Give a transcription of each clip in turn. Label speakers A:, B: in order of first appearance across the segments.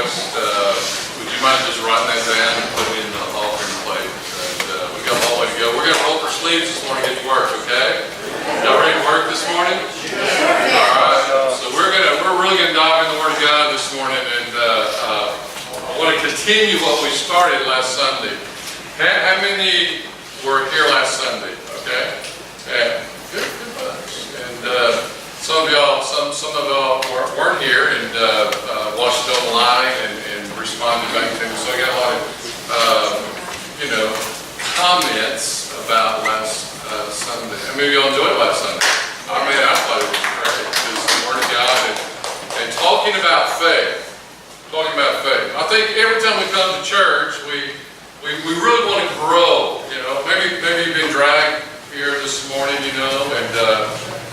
A: request, would you mind just writing that down and putting it in the offering plate? And we got a long way to go. We're going to roll up our sleeves this morning and get to work, okay? Y'all ready to work this morning? All right. So we're really going to dive in the Word of God this morning, and I want to continue what we started last Sunday. How many were here last Sunday? Okay. Yeah. Good bunch. And some of y'all weren't here and watched it online and responded back to me. So I got a lot of comments about last Sunday. And maybe y'all enjoyed last Sunday. I mean, I thought it was great. It was the Word of God and talking about faith. Talking about faith. I think every time we come to church, we really want to grow. Maybe you've been dragged here this morning, and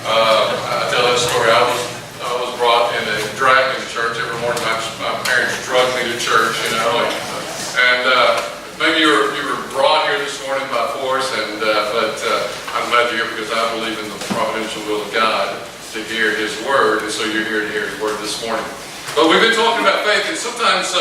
A: I tell that story. I was brought in and dragged into church every morning. My parents drugged me to church, and maybe you were brought here this morning by force, but I'm glad you're here because I believe in the providential will of God to hear His Word, and so you're here to hear His Word this morning. But we've been talking about faith, and sometimes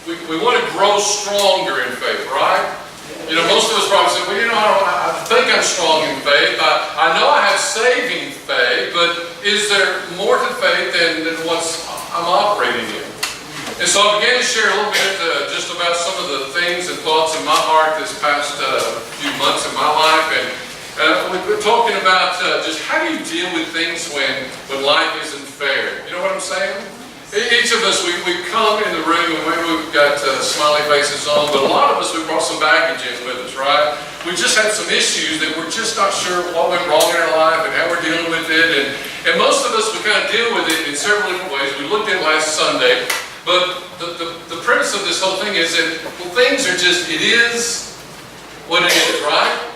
A: we want to grow stronger in faith, right? Most of us probably say, well, I think I'm strong in faith. I know I have saving faith, but is there more to faith than what's I'm operating in? And so I began to share a little bit just about some of the things and thoughts in my heart this past few months in my life. And we're talking about just how do you deal with things when life isn't fair. You know what I'm saying? Each of us, we come in the room and maybe we've got smiley faces on, but a lot of us, we brought some baggage in with us, right? We just had some issues that we're just not sure what went wrong in our life and how we're dealing with it. And most of us, we kind of deal with it in several different ways. We looked at it last Sunday, but the premise of this whole thing is that things are just, it is what it is, right?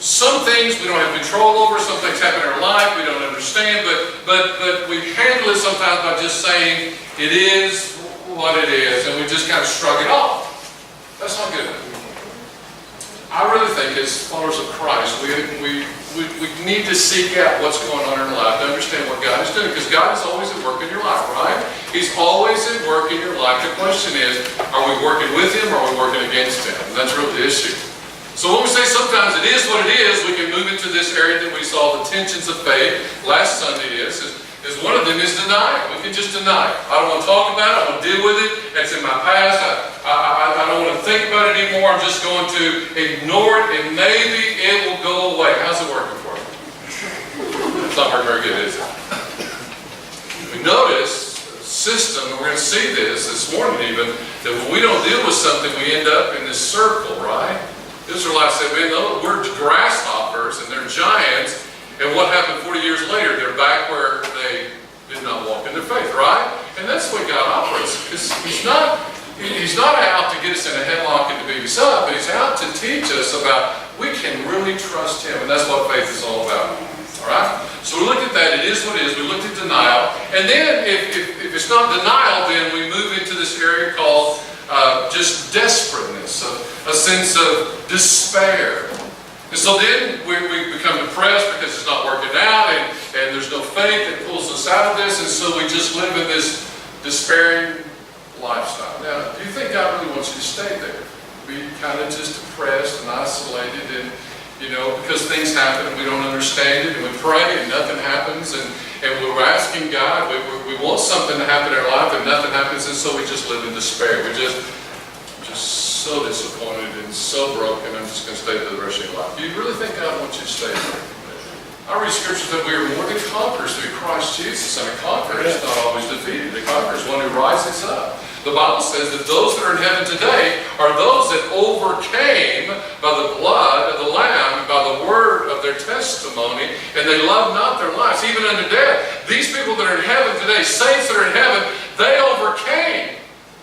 A: Some things we don't have control over, some things happen in our life we don't understand, but we handle it sometimes by just saying it is what it is, and we just kind of shrug it off. That's not good. I really think as followers of Christ, we need to seek out what's going on in our life to understand what God is doing, because God is always at work in your life, right? He's always at work in your life. The question is, are we working with Him or are we working against Him? And that's really the issue. So when we say sometimes it is what it is, we can move into this area that we saw the tensions of faith last Sunday is one of them is denial. We can just deny it. I don't want to talk about it. I don't want to deal with it. It's in my past. I don't want to think about it anymore. I'm just going to ignore it, and maybe it will go away. How's it working for you? It's not working very good, is it? We notice the system, and we're going to see this morning even, that when we don't deal with something, we end up in this circle, right? The Israelites said, man, we're grasshoppers and they're giants. And what happened 40 years later? They're back where they did not walk in their faith, right? And that's the way God operates. He's not out to get us in a headlock and to beat us up, but He's out to teach us about we can really trust Him. And that's what faith is all about. All right? So we looked at that. It is what it is. We looked at denial. And then if it's not denial, then we move into this area called just desperateness, a sense of despair. And so then we become depressed because it's not working out, and there's no faith that pulls us out of this, and so we just live in this despairing lifestyle. Now, do you think God really wants you to stay there? Be kind of just depressed and isolated, and because things happen and we don't understand it, and we pray and nothing happens, and we're asking God, we want something to happen in our life and nothing happens, and so we just live in despair. We're just so disappointed and so broken, I'm just going to stay there the rest of your life. Do you really think God wants you to stay there? I read scriptures that we are more than conquerors through Christ Jesus, and a conqueror is not always defeated. A conqueror is one who rises up. The Bible says that those that are in heaven today are those that overcame by the blood of the Lamb and by the word of their testimony, and they loved not their lives, even unto death. These people that are in heaven today, saints that are in heaven, they overcame.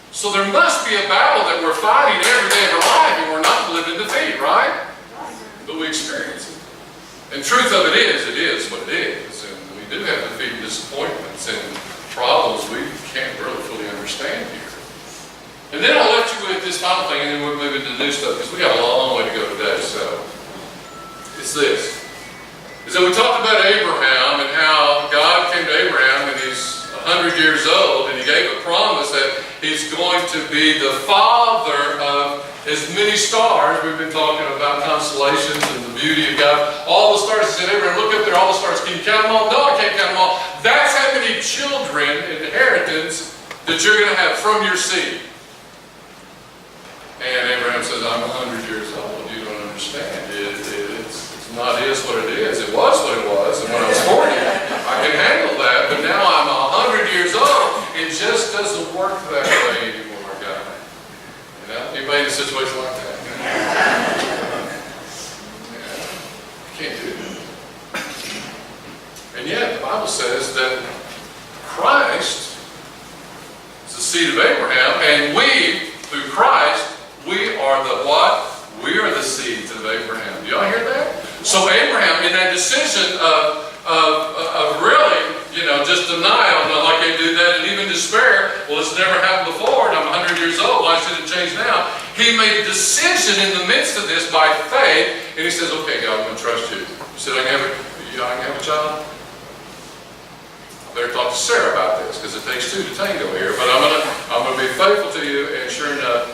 A: So there must be a battle that we're fighting every day of our life, and we're not living in defeat, right? But we experience it. And truth of it is what it is. And we do have defeat and disappointments and problems we can't really fully understand here. And then I'll let you with this final thing, and then we'll move into new stuff, because we got a long way to go today. So it's this. Is that we talked about Abraham and how God came to Abraham and he's 100 years old, and he gave a promise that he's going to be the father of as many stars. We've been talking about constellations and the beauty of God. All the stars. He said, Abraham, look up there, all the stars. Can you count them all? No, I can't count them all. That's how many children, inheritance, that you're going to have from your seed. And Abraham says, I'm 100 years old. You don't understand. It's not is what it is. It was what it was. And when I was 40, I can handle that. But now I'm 100 years old. It just doesn't work that way anymore, God. You know, anybody in a situation like that? You can't do that. And yet, the Bible says that Christ is the seed of Abraham, and we, through Christ, we are the what? We are the seeds of Abraham. Do y'all hear that? So Abraham, in that decision of really, just denial, not like they do that, and even despair, well, it's never happened before, and I'm 100 years old, why should it change now? He made a decision in the midst of this by faith, and he says, okay, God, I'm going to trust you. You said I can have a child? I better talk to Sarah about this, because it takes two to tango here, but I'm going to be faithful to you, and sure enough,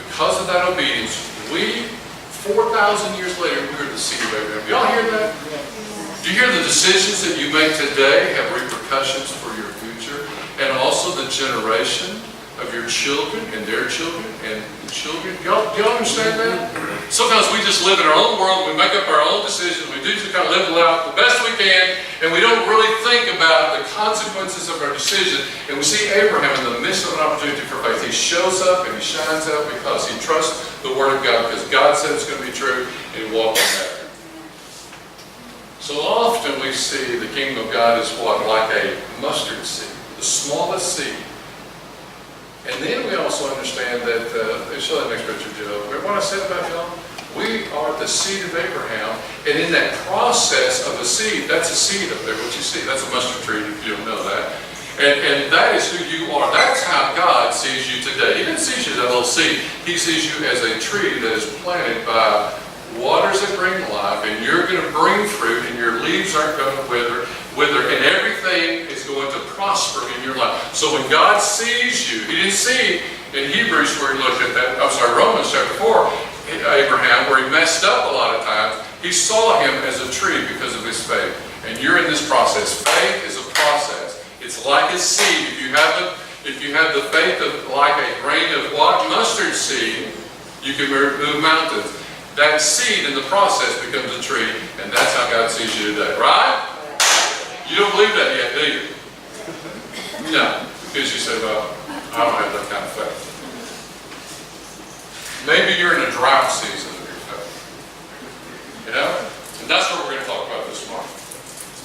A: because of that obedience, we, 4,000 years later, we are the seed of Abraham. Do y'all hear that? Do you hear the decisions that you make today have repercussions for your future? And also the generation of your children and their children and the children. Do y'all understand that? Sometimes we just live in our own world. We make up our own decisions. We do just kind of live it out the best we can. And we don't really think about the consequences of our decision. And we see Abraham in the midst of an opportunity for faith. He shows up and he shines out because he trusts the Word of God. Because God said it's going to be true. And he walks in that. So often we see the kingdom of God is what? Like a mustard seed. The smallest seed. And then we also understand that, show that next picture, Joe. Remember what I said about y'all? We are the seed of Abraham. And in that process of a seed, that's a seed up there, what you see. That's a mustard tree, if you don't know that. And that is who you are. That's how God sees you today. He didn't see you as a little seed. He sees you as a tree that is planted by waters that bring life, and you're going to bring fruit, and your leaves aren't going to wither, and everything is going to prosper in your life. So when God sees you, He didn't see in Hebrews where He looked at that, Romans chapter 4, Abraham, where he messed up a lot of times. He saw him as a tree because of his faith. And you're in this process. Faith is a process. It's like a seed. If you have the faith of like a grain of what? Mustard seed, you can move mountains. That seed in the process becomes a tree, and that's how God sees you today, right? You don't believe that yet, do you? No, because you say, well, I don't have that kind of faith. Maybe you're in a drought season of your faith. And that's what we're going to talk about this morning.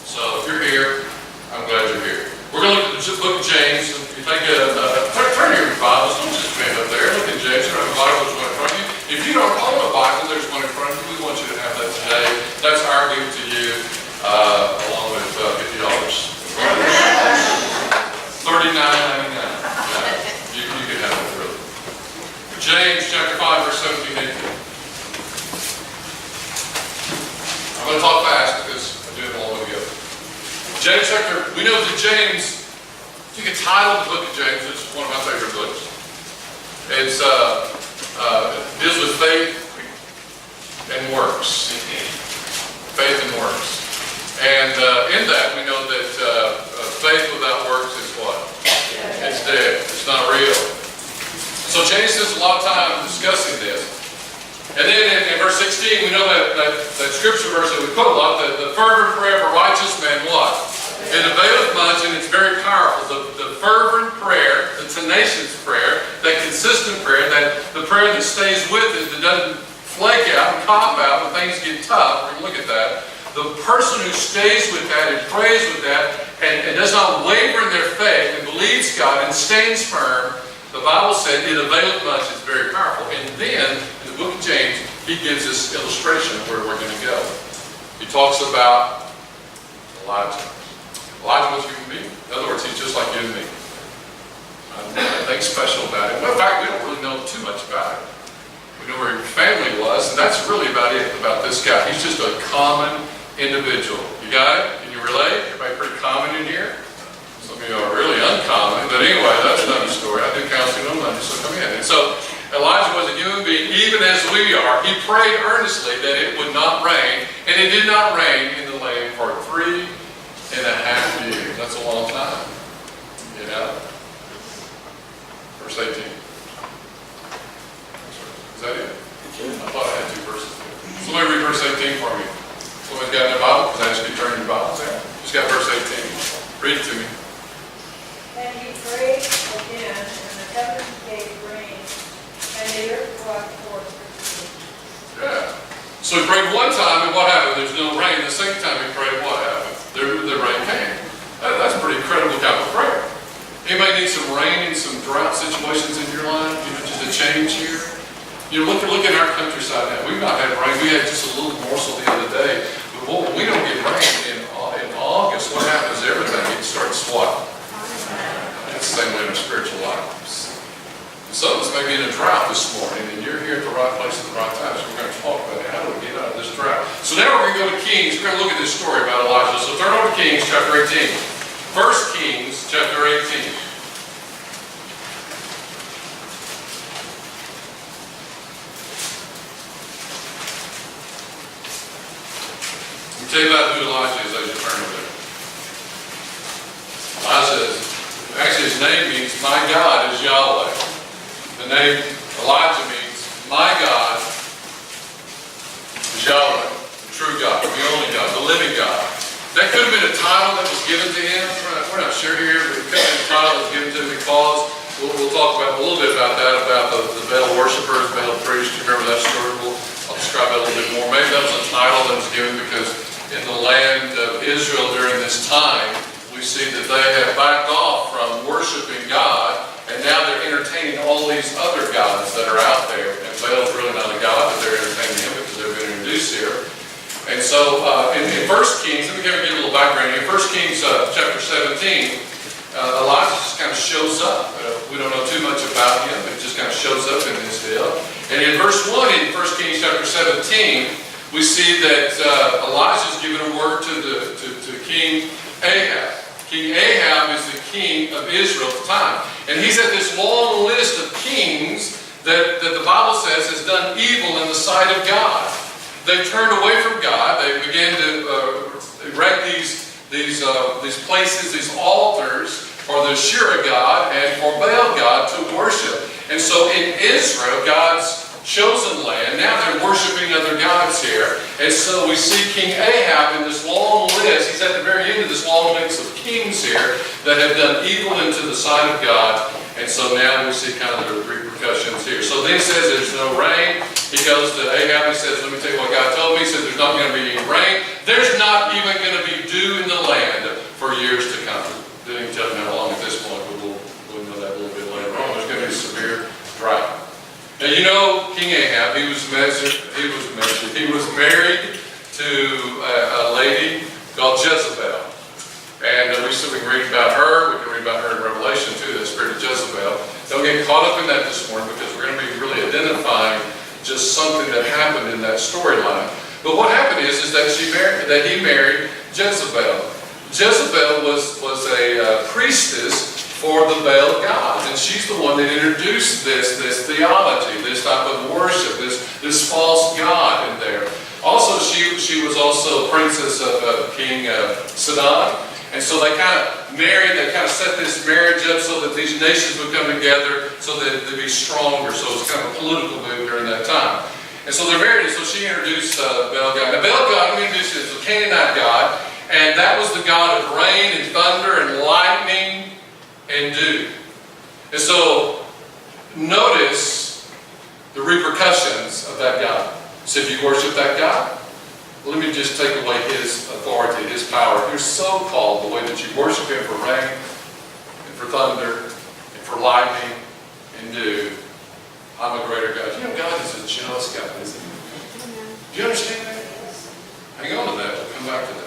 A: So if you're here, I'm glad you're here. We're going to look at the book of James. If you take turn your Bibles, don't just stand up there. Look at James. You don't have a Bible, there's one in front of you. If you don't own a Bible, there's one in front of you. We want you to have that today. That's our gift to you, along with $50. $39.99. You can have it, really. James chapter 5, verse 17 and 18. I'm going to talk fast because I do it all the way together. James chapter, we know that James, you can title the book of James, it's one of my favorite books. It's deals with faith and works. Faith and works. And in that, we know that faith without works is what? It's dead. It's not real. So James spends a lot of time discussing this. And then in verse 16, we know that scripture verse that we quote a lot, the fervent prayer of a righteous man, what? It availeth much, and it's very powerful. The fervent prayer, the tenacious prayer, that consistent prayer, the prayer that stays with it, that doesn't flake out and cop out when things get tough. We're going to look at that. The person who stays with that and prays with that and does not waver in their faith and believes God and stands firm, the Bible said it availeth much. It's very powerful. And then, in the book of James, he gives this illustration of where we're going to go. He talks about Elijah. Elijah was a human being. In other words, he's just like you and me. Nothing special about him. Well, in fact, we don't really know too much about him. We know where your family was, and that's really about it, about this guy. He's just a common individual. You got it? Can you relate? Everybody pretty common in here? Some of you are really prayed earnestly that it would not rain, and it did not rain in the land for 3.5 years. That's a long time. You know? Verse 18. Is that it? I thought I had 2 verses there. Somebody read verse 18 for me. Somebody's got their Bible? Because I asked you to turn your Bibles there. Just got verse 18. Read it to me.
B: And he prayed again, and the heaven gave rain, and the earth brought forth her fruit.
A: Yeah. So he prayed one time, and what happened? There's no rain. The second time he prayed, what happened? The rain came. That's a pretty incredible kind of prayer. Anybody need some rain in some drought situations in your life? You know, just a change here? You know, look at our countryside now. We've not had rain. We had just a little morsel the other day. But we don't get rain in August. What happens? Everything starts what? It's the same way in our spiritual lives. And some of us may be in a drought this morning, and you're here at the right place at the right time. So we're going to talk about how do we get out of this drought. So now we're going to go to Kings. We're going to look at this story about Elijah. So turn over to Kings chapter 18. 1 Kings chapter 18. Tell you about who Elijah is as you turn over there. Elijah is, actually his name means, my God is Yahweh. The name Elijah means, my God is Yahweh, the true God, the only God, the living God. That could have been a title that was given to him. We're not sure here, but it could have been a title that was given to him because we'll talk about a little bit about that, about the Baal worshipers, Baal priests. You remember that story? I'll describe that a little bit more. Maybe that was a title that was given because in the land of Israel during this time, we see that they have backed off from worshiping God, and now they're entertaining all these other gods that are out there. And Baal's really not a god, but they're entertaining him because they've been introduced here. And so in 1 Kings, let me give you a little background. In 1 Kings chapter 17, Elijah just kind of shows up. We don't know too much about him, but he just kind of shows up in this deal. And in verse 1 in 1 Kings chapter 17, we see that Elijah is giving a word to King Ahab. King Ahab is the king of Israel at the time. And he's at this long list of kings that the Bible says has done evil in the sight of God. They've turned away from God. They began to erect these places, these altars for the Asherah God and for Baal God to worship. And so in Israel, God's chosen land, now they're worshiping other gods here. And so we see King Ahab in this long list. He's at the very end of this long list of kings here that have done evil into the sight of God. And so now we see kind of the repercussions here. So then he says there's no rain. He goes to Ahab. He says, let me tell you what God told me. He says there's not going to be any rain. There's not even going to be dew in the land for years to come. Didn't even tell him how long at this point, but we'll know that a little bit later on. There's going to be a severe drought. Now you know King Ahab, he was married to a lady called Jezebel. And we can read about her. We can read about her in Revelation too, the spirit of Jezebel. Don't get caught up in that this morning because we're going to be really identifying just something that happened in that storyline. But what happened is that he married Jezebel. Jezebel was a priestess for the Baal gods, and she's the one that introduced this theology, this type of worship, this false god in there. Also, she was also princess of King Sidon, and so they kind of married. They kind of set this marriage up so that these nations would come together, so that they'd be stronger. So it was kind of a political move during that time. And so they're married, and so she introduced Baal god. Now, Baal god, we introduced it as a Canaanite god, and that was the god of rain and thunder and lightning and dew. And so, notice the repercussions of that God. So if you worship that God, let me just take away his authority, his power. You're so called the way that you worship him for rain, and for thunder, and for lightning, and dew. I'm a greater God. You know, God is a jealous God, isn't he? Do you understand that? Hang on to that. We'll come back to that.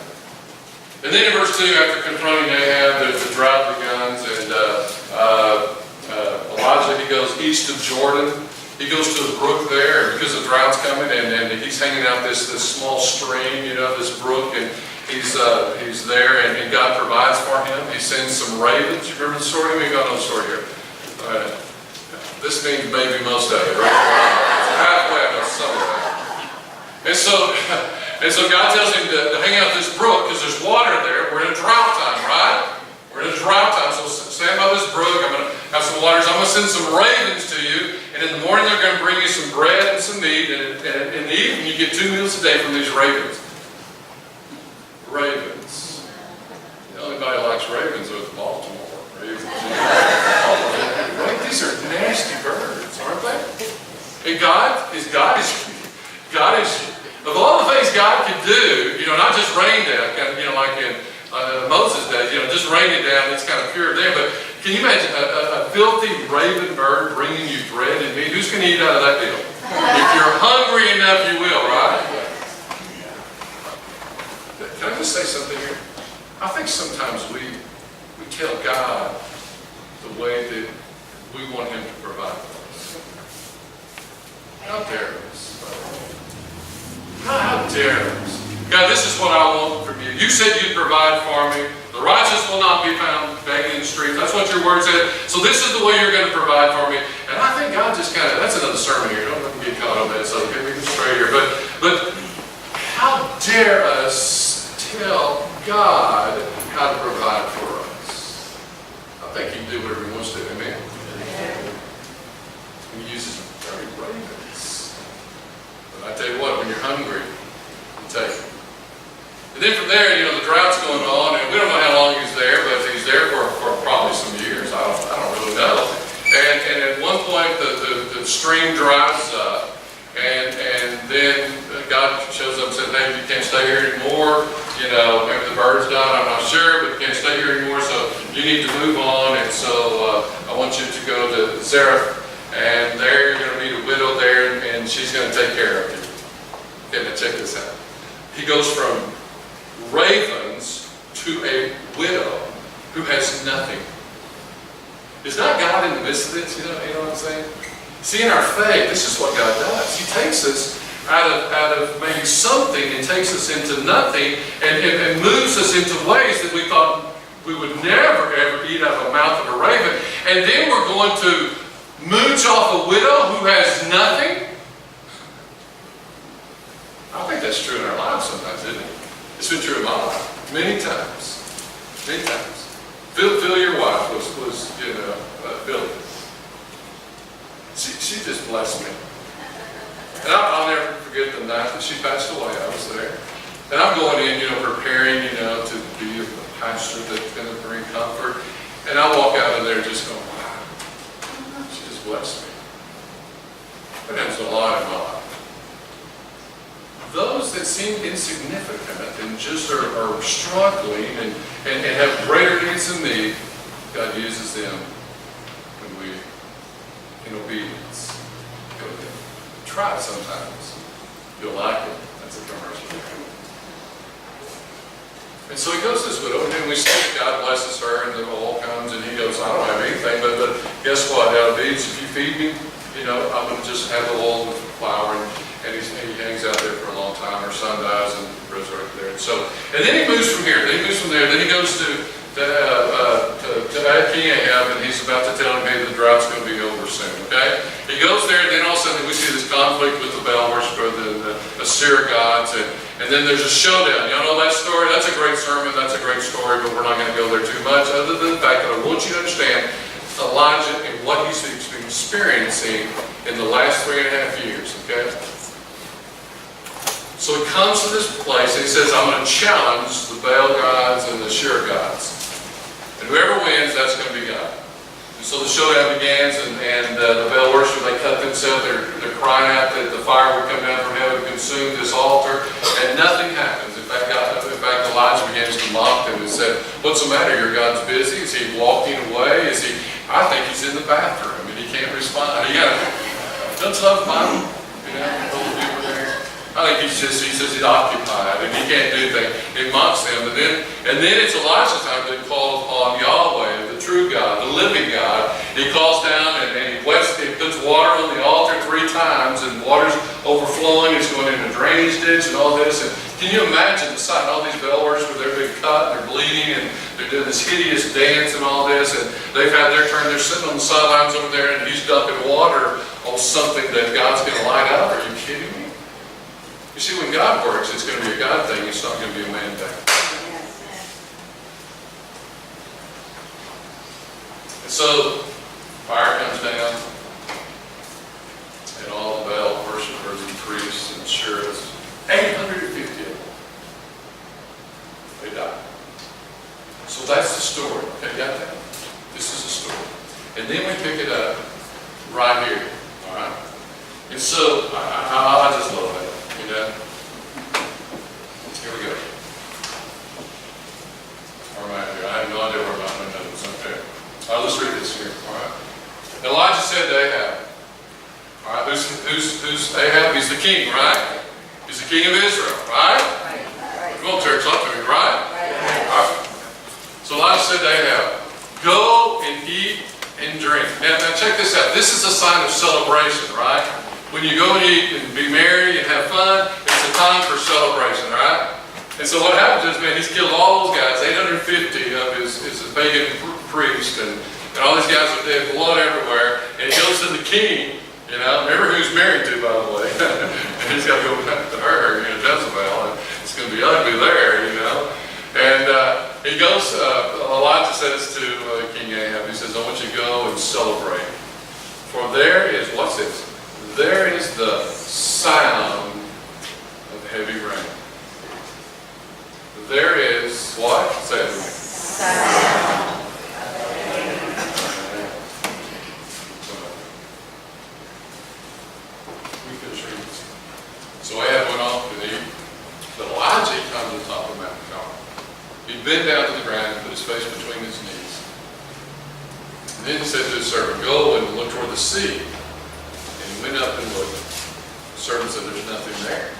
A: And then in verse 2, after confronting Ahab, the drought begins, and Elijah, he goes east of Jordan. He goes to the brook there, and because the drought's coming, and he's hanging out this small stream, you know, this brook, and he's there, and God provides for him. He sends some ravens. You remember the story? We got no story here. This means maybe most of it, right? Halfway, I know some of that. And so God tells him to hang out this brook because there's water there. We're in a drought time, right? We're in a drought time, so stand by this brook. I'm going to have some waters. I'm going to send some ravens to you. And in the morning, they're going to bring you some bread and some meat. And in the evening, you get 2 meals a day from these ravens. Ravens. The only body likes ravens is Baltimore. Ravens. Right? These are nasty birds, aren't they? And God is, of all the things God could do, not just rain down, like in Moses' day, just rain it down, it's kind of pure there. But can you imagine a filthy raven bird bringing you bread and meat? Who's going to eat out of that deal? If you're hungry enough, you will, right? Can I just say something here? I think sometimes we tell God the way that we want Him to provide for us. How dare us? How dare us? God, this is what I want from you. You said you'd provide for me. The righteous will not be found begging in the streets. That's what your word said. So this is the way you're going to provide for me. And I think God just that's another sermon here. Don't let me get caught on that, so get me straight here. But how dare us tell God how to provide for us? I think He can do whatever He wants to. Amen? And He uses very ravens. But I tell you what, when you're hungry, you take it. And then from there, the drought's going on, and we don't know how long he's there, but he's there for probably some years. I don't really know. And at one point, the stream dries up, and then God shows up and says, "Hey, you can't stay here anymore. Maybe the bird's died. I'm not sure, but you can't stay here anymore. So you need to move on. And so I want you to go to Zarephath, and there you're going to meet a widow there, and she's going to take care of you." Okay, now check this out. He goes from ravens to a widow who has nothing. Is not God in the midst of this? You know what I'm saying? See, in our faith, this is what God does. He takes us out of maybe something and takes us into nothing and moves us into ways that we thought we would never ever eat out of the mouth of a raven. And then we're going to mooch off a widow who has nothing. I think that's true in our lives sometimes, isn't it? It's been true in my life many times. Many times. Phil, your wife was Billy. She just blessed me. And I'll never forget the night that she passed away. I was there. And I'm going in, preparing, to be a pastor that's going to bring comfort. And I walk out of there just going, wow. She just blessed me. That happens a lot in my life. Those that seem insignificant and just are struggling and have greater needs than me, God uses them when we, in obedience, go to Him. Try it sometimes. You'll like it. That's a commercial. And so he goes to this widow, and we see God blesses her, and the oil comes, and he goes, I don't have anything, but guess what? Out of these, if you feed me, I'm going to just have the oil and the flour, and he hangs out there for a long time. Her son dies and resurrected there. And then he moves from here. Then he goes to King Ahab, and he's about to tell him, hey, the drought's going to be over soon. Okay? He goes there, and then all of a sudden we see this conflict with the Baal worshiper, the Assyria gods, and then there's a showdown. Y'all know that story? That's a great sermon. That's a great story, but we're not going to go there too much, other than the fact that I want you to understand Elijah and what he's been experiencing in the last 3.5 years. Okay? So he comes to this place and he says, I'm going to challenge the Baal gods and the Asherah gods. And whoever wins, that's going to be God. And so the showdown begins, and the Baal worshippers, they cut themselves. They're crying out that the fire would come down from heaven and consume this altar. And nothing happens. In fact, Elijah begins to mock them and said, what's the matter? Your God's busy? Is he walking away? I think he's in the bathroom and he can't respond. Don't you love the Bible? I think he says he's occupied and he can't do things. He mocks them. And then it's Elijah's time to call upon Yahweh, the true God, the living God. He calls down and he puts water on the altar 3 times, and water's overflowing. It's going in a drainage ditch and all this. And can you imagine the sight? All these Baal worshippers, they're being cut, they're bleeding, and they're doing this hideous dance and all this. And they've had their turn. They're sitting on the sidelines over there, and he's dumping water on something that God's going to light up. Are you kidding me? You see, when God works, it's going to be a God thing. It's not going to be a man thing. And so, fire comes down, and all the Baal worshipers and priests and sheriffs, 850 of them, they die. So that's the story. Okay, got that? This is the story. And then we pick it up right here. All right? And so, I just love that. You know? Here we go. All right, here. I have no idea where my notes. Okay. All right, let's read this here. All right. Elijah said to Ahab. All right, who's Ahab? He's the king, right? He's the king of Israel, right? Come on, church, talk to me, right? All right. So Elijah said to Ahab, go and eat and drink. Now check this out. This is a sign of celebration, right? When you go and eat and be merry and have fun, it's a time for celebration, right? And so what happens is, man, he's killed all those guys, 850 of his pagan priest, and all these guys are dead, blood everywhere, and he goes to the king, you know, remember who he's married to, by the way, and he's got to go back to her, you know, Jezebel, and it's going to be ugly there, you know, and he goes, Elijah says to King Ahab, he says, I want you to go and celebrate, for there is, what's this? There is the sound of heavy rain. There is what? Say it with me.
B: Sound.
A: We finish reading this. So Ahab went off to eat, but Elijah comes to the top of the mountain. He bent down to the ground and put his face between his knees. And then he said to his servant, go and look toward the sea. And he went up and looked. The servant said, there's nothing there.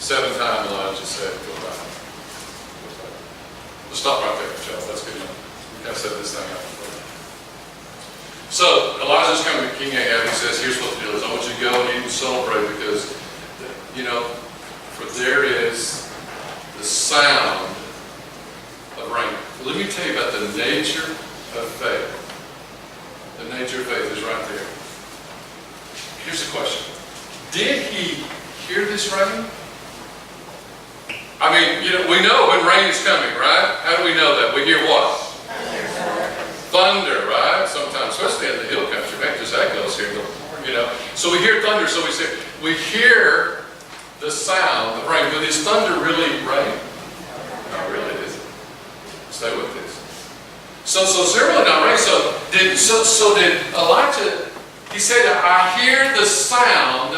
A: 7 times Elijah said, go back. Let's stop right there, Michelle. That's good enough. We kind of set this thing up. So Elijah's coming to King Ahab. He says, here's what the deal is. I want you to go and eat and celebrate because, you know, for there is the sound of rain. Let me tell you about the nature of faith. The nature of faith is right there. Here's the question. Did he hear this rain? I mean, you know, we know when rain is coming, right? How do we know that? We hear what? Thunder, right? Sometimes, especially in the hill country, man, just echoes here, you know. So we hear thunder, so we hear the sound of rain. But is thunder really rain? Not really, is it? Stay with this. So it's really not rain. So did Elijah, he said, I hear the sound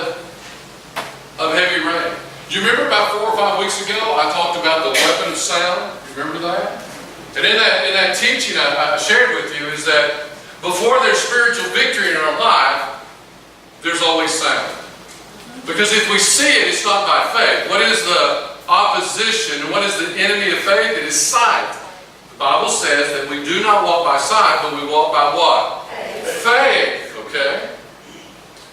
A: of heavy rain. Do you remember about 4 or 5 weeks ago, I talked about the weapon of sound? You remember that? And in that teaching I shared with you is that before there's spiritual victory in our life, there's always sound. Because if we see it, it's not by faith. What is the opposition? And what is the enemy of faith? It is sight. The Bible says that we do not walk by sight, but we walk by what? Faith. Okay?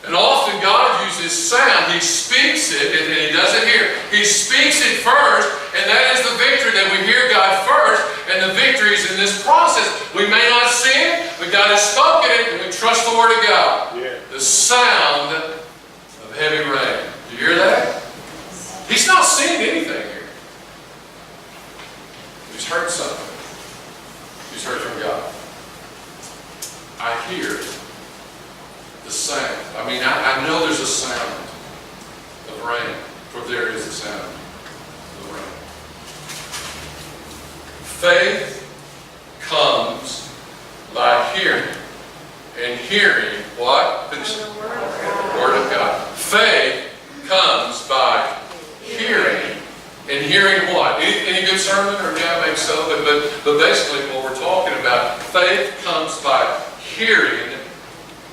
A: And often God uses sound. He speaks it, and He doesn't hear. He speaks it first, and that is the victory, that we hear God first, and the victory is in this process. We may not see it, but God has spoken it, and we trust the Word of God. Yeah. The sound of heavy rain. Do you hear that? He's not seeing anything here. He's heard something. He's heard from God. I hear the sound. I mean, I know there's a sound of rain, for there is a sound of rain. Faith comes by hearing, and hearing what? Finish it. The Word of God. Faith comes by hearing, and hearing what? Any good sermon, or yeah, maybe so, but basically what we're talking about, faith comes by hearing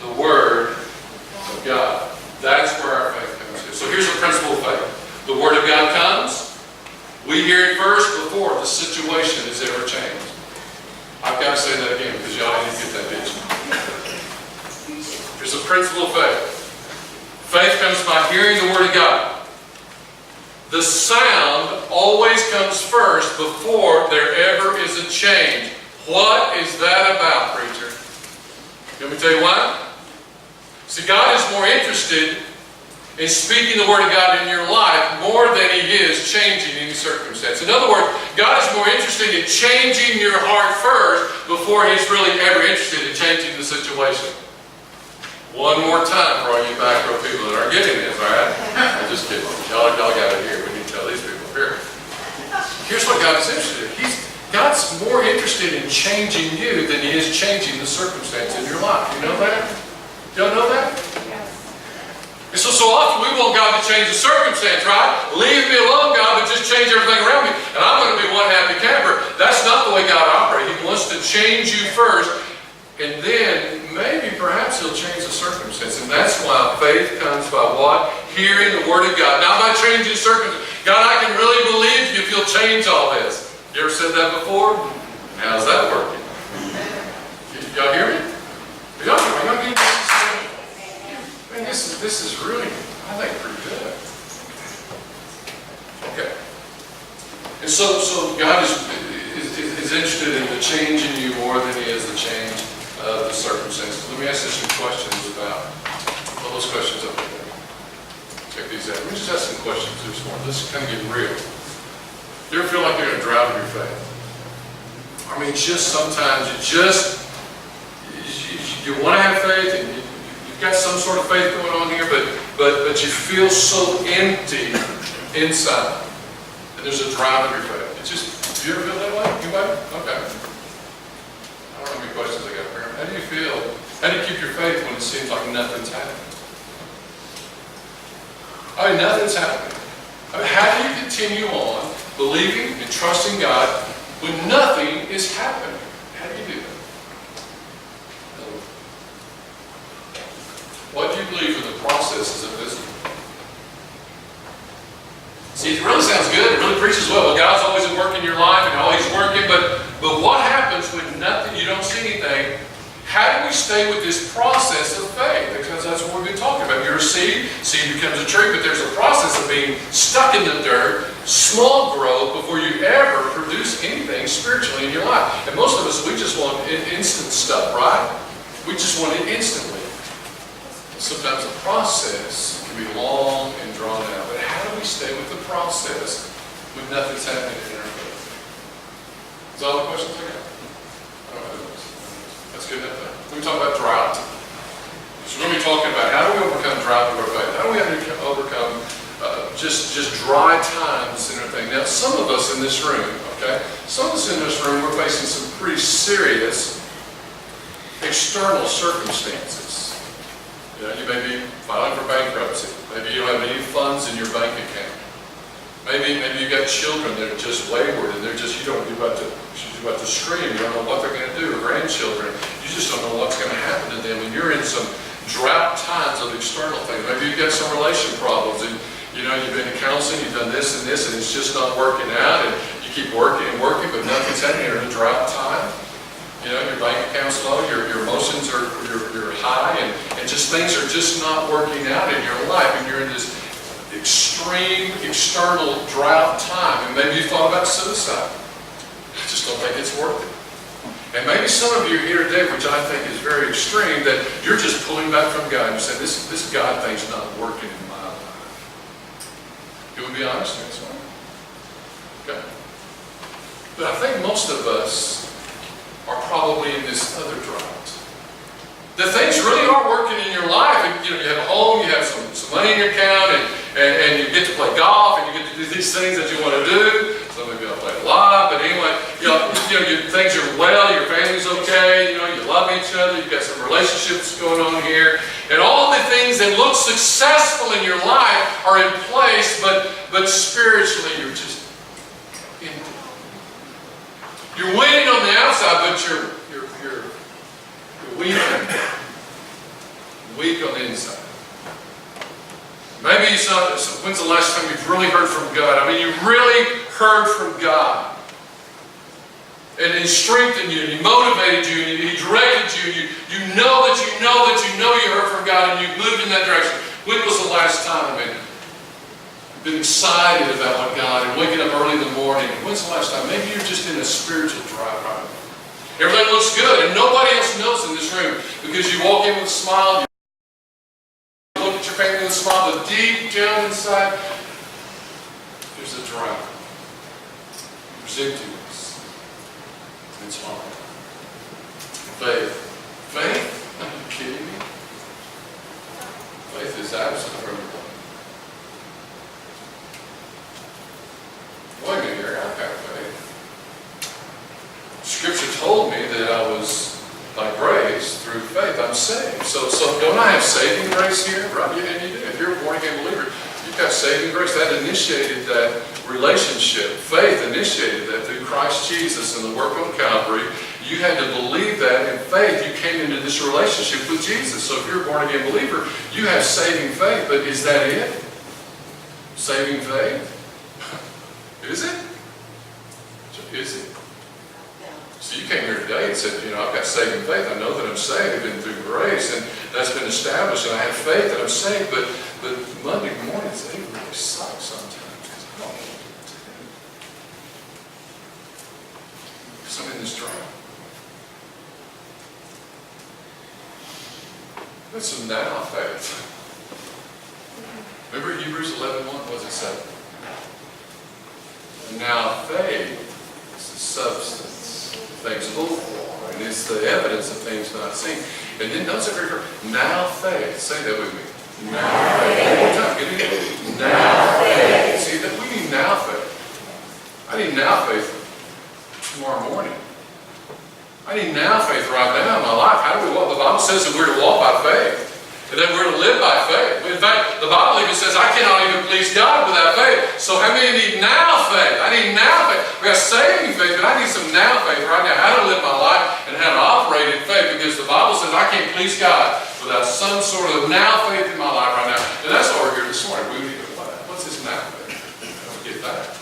A: the Word of God. That's where our faith comes in. So here's the principle of faith. The Word of God comes. We hear it first before the situation is ever changed. I've got to say that again because y'all didn't get that vision. Here's the principle of faith. Faith comes by hearing the Word of God. The sound always comes first before there ever is a change. What is that about, preacher? Let me tell you why. See, God is more interested in speaking the Word of God in your life more than He is changing any circumstance. In other words, God is more interested in changing your heart first before He's really ever interested in changing the situation. One more time for all you back row people that aren't getting this, all right? I'm just kidding. Y'all got it here. We need to tell these people here. Here's what God is interested in. God's more interested in changing you than He is changing the circumstance in your life. You know that? Y'all know that? And so often we want God to change the circumstance, right? Leave me alone, God, but just change everything around me, and I'm going to be one happy camper. That's not the way God operates. He wants to change you first, and then maybe perhaps He'll change the circumstance. And that's why faith comes by what? Hearing the Word of God. Not by changing circumstances. God, I can really believe you if You'll change all this. You ever said that before? How's that working? Y'all hear me? Y'all getting this? Man, this is really, I think, pretty good. Okay. And so God is interested in the change in you more than He is the change of the circumstances. Let me ask you some questions about all those questions up there. Check these out. Let me just ask some questions this morning. This is kind of getting real. You ever feel like you're in a drought of your faith? I mean, just sometimes you want to have faith, and you've got some sort of faith going on here, but you feel so empty inside, and there's a drought of your faith. Do you ever feel that way? Anybody? Okay. I don't know how many questions I got here. How do you feel? How do you keep your faith when it seems like nothing's happening? I mean, nothing's happening. I mean, how do you continue on believing and trusting God when nothing is happening? How do you do that? What do you believe in the processes of this? See, it really sounds good. It really preaches well. Well, God's always at work in your life and always working. But what happens when nothing, you don't see anything? How do we stay with this process of faith? Because that's what we've been talking about. You're a seed becomes a tree, but there's a process of being stuck in the dirt, small growth, before you ever produce anything spiritually in your life. And most of us, we just want instant stuff, right? We just want it instantly. Sometimes the process can be long and drawn out. But how do we stay with the process when nothing's happening in our faith? Is that all the questions I got? That's good enough. Let me talk about drought. So we're going to be talking about how do we overcome drought of our faith? How do we overcome just dry times and everything? Now, some of us in this room, okay, some of us in this room, we're facing some pretty serious external circumstances. You know, you may be filing for bankruptcy. Maybe you don't have any funds in your bank account. Maybe you've got children that are just wayward and you're about to scream. You don't know what they're going to do. Or grandchildren, you just don't know what's going to happen to them. And you're in some drought times of external things. Maybe you've got some relation problems and you've been to counseling, you've done this and this, and it's just not working out. And you keep working and working, but nothing's happening. You're in a drought time. Your bank account's low, your emotions are you're high, and just things are just not working out in your life, and you're in this extreme external drought time. And maybe you thought about suicide. I just don't think it's worth it. And maybe some of you here today, which I think is very extreme, that you're just pulling back from God and saying, this God thing's not working in my life. You would be honest in this one? Okay. But I think most of us are probably in this other drought. The things really are working in your life. And, you have a home, you have some money in your account, and you get to play golf, and you get to do these things that you want to do. Some of you don't play a lot, but anyway, things are well, your family's okay, you love each other, you've got some relationships going on here. And all the things that look successful in your life are in place, but spiritually you're just empty. You're winning on the outside, but you're weak on the inside. Maybe it's not. When's the last time you've really heard from God? I mean, you really heard from God, and He strengthened you, and He motivated you, and He directed you. You know that you heard from God, and you moved in that direction. When was the last time? You've been excited about what God, and waking up early in the morning. When's the last time? Maybe you're just in a spiritual drought right now. Everything looks good, and nobody else knows in this room because you walk in with a smile, you look at your family with a smile, but but deep down inside, there's a drought. There's emptiness. It's hard. Faith. Faith? Are you kidding me? Faith is absent from everyone. Wait a minute, Eric, I've got faith. Scripture told me that I was by grace through faith. I'm saved. So don't I have saving grace here? Right? Yeah, and you do. If you're a born-again believer, you've got saving grace. That initiated that relationship. Faith initiated that through Christ Jesus and the work on Calvary. You had to believe that in faith. You came into this relationship with Jesus. So if you're a born-again believer, you have saving faith. But is that it? Saving faith? Is it? Is it? So you came here today and said, I've got saving faith. I know that I'm saved and through grace, and that's been established, and I have faith that I'm saved. But Monday mornings, they really suck sometimes because I don't know what to do. Because I'm in this drought. That's some now faith. Remember Hebrews 11:1? What does it say? Now faith is the substance of things hoped for, and it's the evidence of things not seen. And then notice it very clear. Now faith. Say that with me. Now faith. One more time. Get it in. Now faith. See that we need now faith. I need now faith tomorrow morning. I need now faith right now in my life. How do we walk? The Bible says that we're to walk by faith. And that we're to live by faith. In fact, the Bible even says, I cannot even please God without faith. So how many need now faith? I need now faith. We got saving faith, but I need some now faith right now. How to live my life and how to operate in faith. Because the Bible says I can't please God without some sort of now faith in my life right now. And that's why we're here this morning. We need to go, what's this now faith? How do we get that?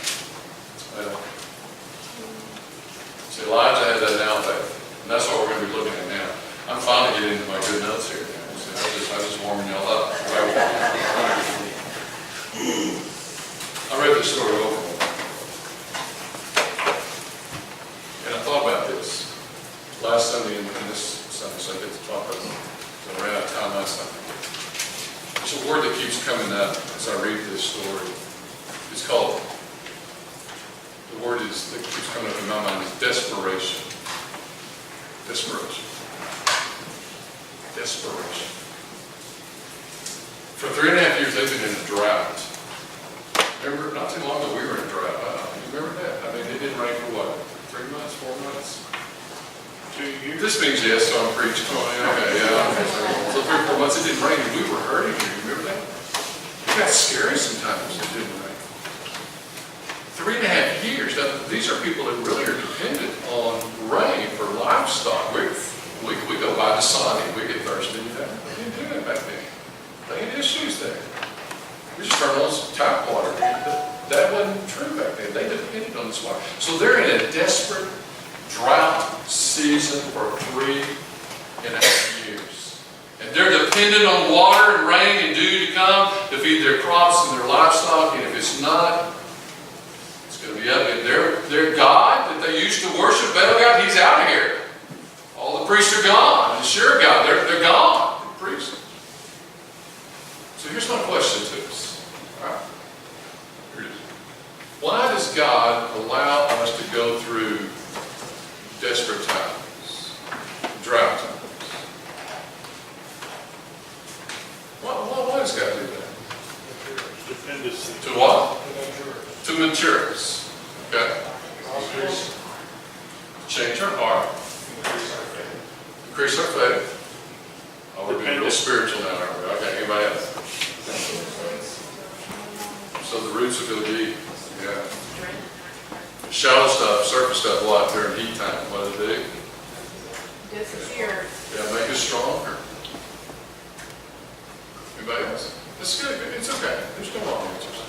A: See, Elijah had that now faith. And that's what we're going to be looking at now. I'm finally getting into my good notes here. I'm just warming y'all up. I read this story over. And I thought about this last Sunday and this Sunday, so I get to talk about it. So I ran out of time last Sunday. There's a word that keeps coming up as I read this story. It's called, the word that keeps coming up in my mind is desperation. Desperation. Desperation. For 3.5 years, they've been in a drought. Remember, not too long ago, we were in a drought. You remember that? I mean, it didn't rain for what? 3 months, 4 months? 2 years? This means yes, so I'm preaching. Oh, yeah, okay, yeah. So 3 or 4 months, it didn't rain, and we were hurting here. You remember that? It got scary sometimes. It didn't rain. 3.5 years. Now, these are people that really are dependent on rain for livestock. We go by the sun and we get thirsty. They didn't do that back then. They had issues there. We just turned on some tap water. That wasn't true back then. They depended on this water. So they're in a desperate drought season for 3.5 years. And they're dependent on water and rain and dew to come to feed their crops and their livestock. And if it's not, it's going to be ugly. Their God that they used to worship, Baal God, he's out of here. All the priests are gone. The sure God, they're gone. The priests. So here's my question to us. All right. Here it is. Why does God allow us to go through desperate times, drought times? Why does God do that? To what? To mature us. Okay. Change our heart. Increase our faith. Oh, we're being real spiritual now, aren't we? Okay, anybody else? So the roots will go deep. Yeah. Shallow stuff, surface stuff, what? During heat time, what does it do?
B: Disappear.
A: Yeah, make us stronger. Anybody else? It's good. It's okay. There's no wrong answers.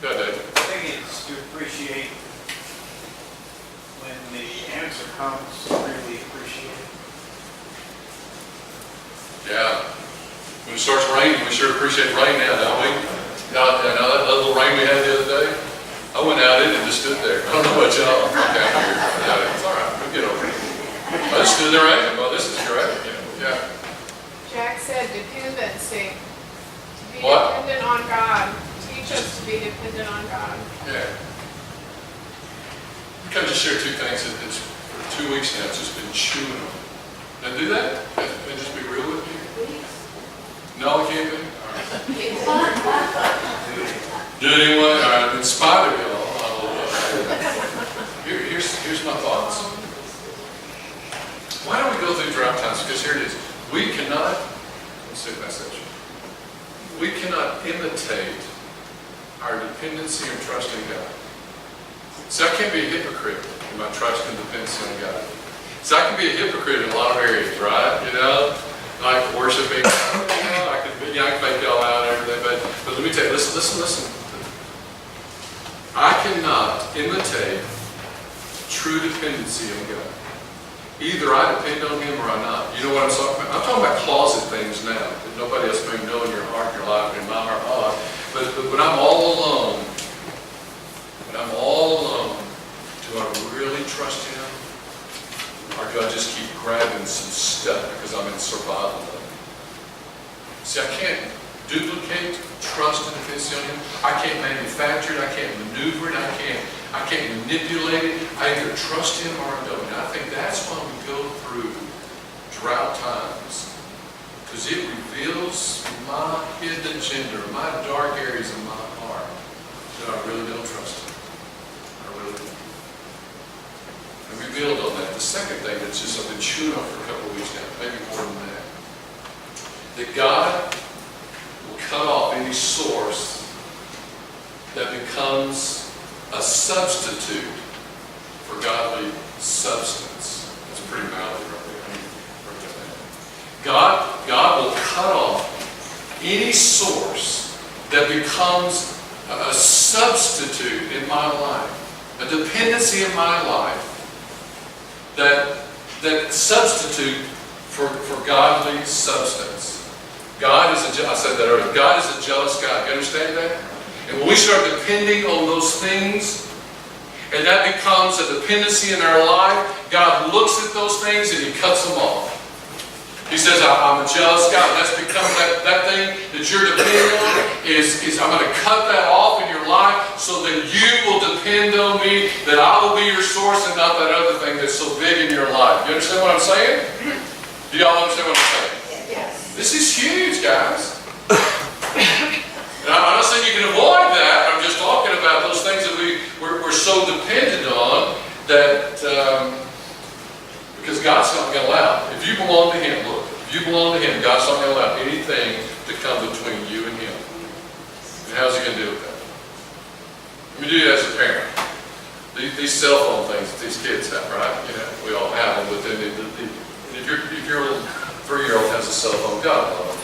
A: Yeah, Dave.
C: I think it's to appreciate when the answer comes, really appreciate it.
A: Yeah. When it starts raining, we sure appreciate rain now, don't we? Now that little rain we had the other day, I went out in and just stood there. I don't know about y'all. Okay, it's all right. We'll get over it. I just stood there and well, this is correct. Yeah.
D: Jack said dependency. To be
A: What?
D: dependent on God. Teach us to be dependent on God.
A: Yeah. I'm going to just share two things that it's, for 2 weeks now, it's just been chewing on me. Now do that? And just be real with you? No, I can't be? All right. Do it anyway? All right. In spite of y'all, here's my thoughts. Why don't we go through drought times? Because here it is. We cannot, let's see that section. We cannot imitate our dependency and trust in God. See, I can't be a hypocrite in my trust and dependency on God. See, I can be a hypocrite in a lot of areas, right? You know, like worshiping. I can fake y'all out and everything, but let me tell you, listen. I cannot imitate true dependency on God. Either I depend on Him or I'm not. You know what I'm talking about? I'm talking about closet things now that nobody else may know in your heart, your life, in my heart. But when I'm all alone, do I really trust Him? Or do I just keep grabbing some stuff because I'm in survival mode? See, I can't duplicate trust and dependency on Him. I can't manufacture it. I can't maneuver it. I can't manipulate it. I either trust Him or I don't. And I think that's why we go through drought times. Because it reveals my hidden agenda, my dark areas in my heart that I really don't trust Him. I really don't. And we build on that. The second thing that's just I've been chewing on for a couple of weeks now, maybe more than that. That God will cut off any source that becomes a substitute for godly substance. That's pretty malady right there. God will cut off any source that becomes a substitute in my life, a dependency in my life, that substitute for godly substance. God is I said that earlier. God is a jealous God. You understand that? And when we start depending on those things, and that becomes a dependency in our life, God looks at those things and He cuts them off. He says, I'm a jealous God. That's become that thing that you're depending on is I'm going to cut that off in your life so that you will depend on me, that I will be your source and not that other thing that's so big in your life. You understand what I'm saying? Do y'all understand what I'm saying?
B: Yes.
A: This is huge, guys. And I'm not saying you can avoid that. I'm just talking about those things that we're so dependent on that because God's not going to allow. If you belong to Him, look, if you belong to Him, God's not going to allow anything to come between you and Him. And how's He going to deal with that? Let me do it as a parent. These cell phone things that these kids have, right? You know, we all have them, but then if your little 3-year-old has a cell phone, God love them.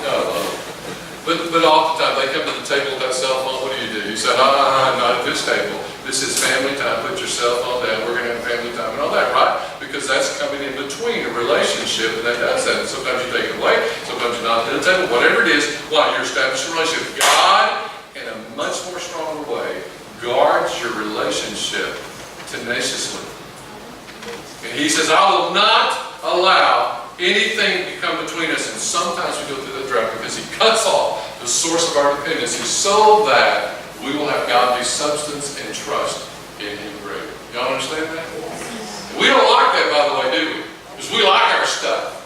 A: God love them. But oftentimes they come to the table with that cell phone. What do? You say, not at this table. This is family time. Put your cell phone down. We're going to have family time and all that, right? Because that's coming in between a relationship, and that does that. And sometimes you take it away. Sometimes you're not at the table. Whatever it is, why? You're establishing a relationship. God, in a much more stronger way, guards your relationship tenaciously. And He says, I will not allow anything to come between us. And sometimes we go through the drought because He cuts off the source of our dependency so that we will have godly substance and trust in Him greater. Y'all understand that? We don't like that, by the way, do we? Because we like our stuff.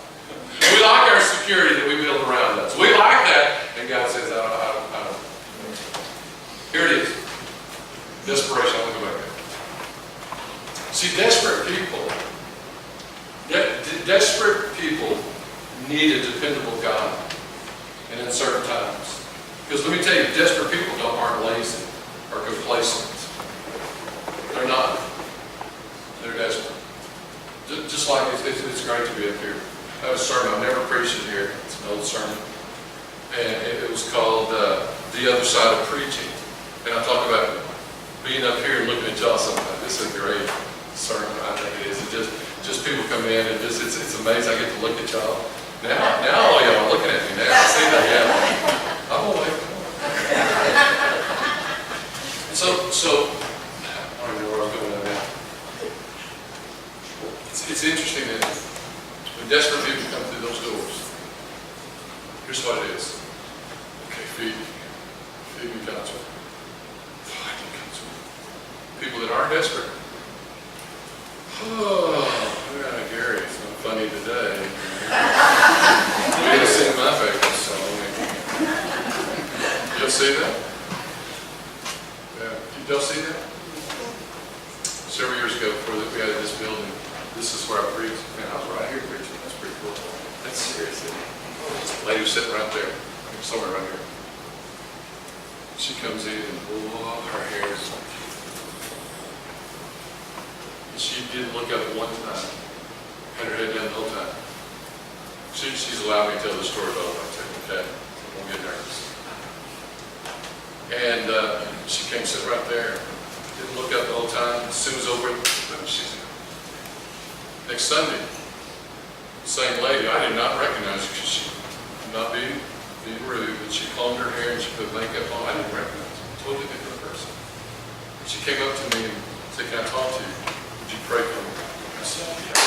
A: We like our security that we build around us. We like that. And God says, I don't. Here it is. Desperation. I'll go back there. See, desperate people need a dependable God in uncertain times. Because let me tell you, desperate people aren't lazy or complacent. They're not. They're desperate. Just like it's great to be up here. I have a sermon. I've never preached it here. It's an old sermon. And it was called The Other Side of Preaching. And I talk about being up here and looking at y'all sometimes. This is a great sermon. I think it is. It just people come in and just it's amazing. I get to look at y'all. Now all y'all are looking at me now. See that? Yeah. I'm awake. So I don't know where I'm going with that. It's interesting that when desperate people come through those doors, here's what it is. Feed me God's word. Find me God's word. People that aren't desperate. Oh, yeah, Gary, it's not funny today. You didn't sing my favorite song. You'll see that? Yeah. Y'all see that? Several years ago, before we had this building, this is where I preached. Man, I was right here preaching. That's pretty cool. That's serious. Lady was sitting right there, somewhere right here. She comes in and her hair is like, and she didn't look up one time. Had her head down the whole time. She's allowed me to tell the story about it. I said, okay, don't get nervous. And she came and sat right there. Didn't look up the whole time. As soon as over, she's next Sunday. Same lady. I did not recognize her because she not being rude, but she combed her hair and she put makeup on. I didn't recognize her. Totally different person. She came up to me and said, "Can I talk to you? Would you pray for me?" I said, "Yeah."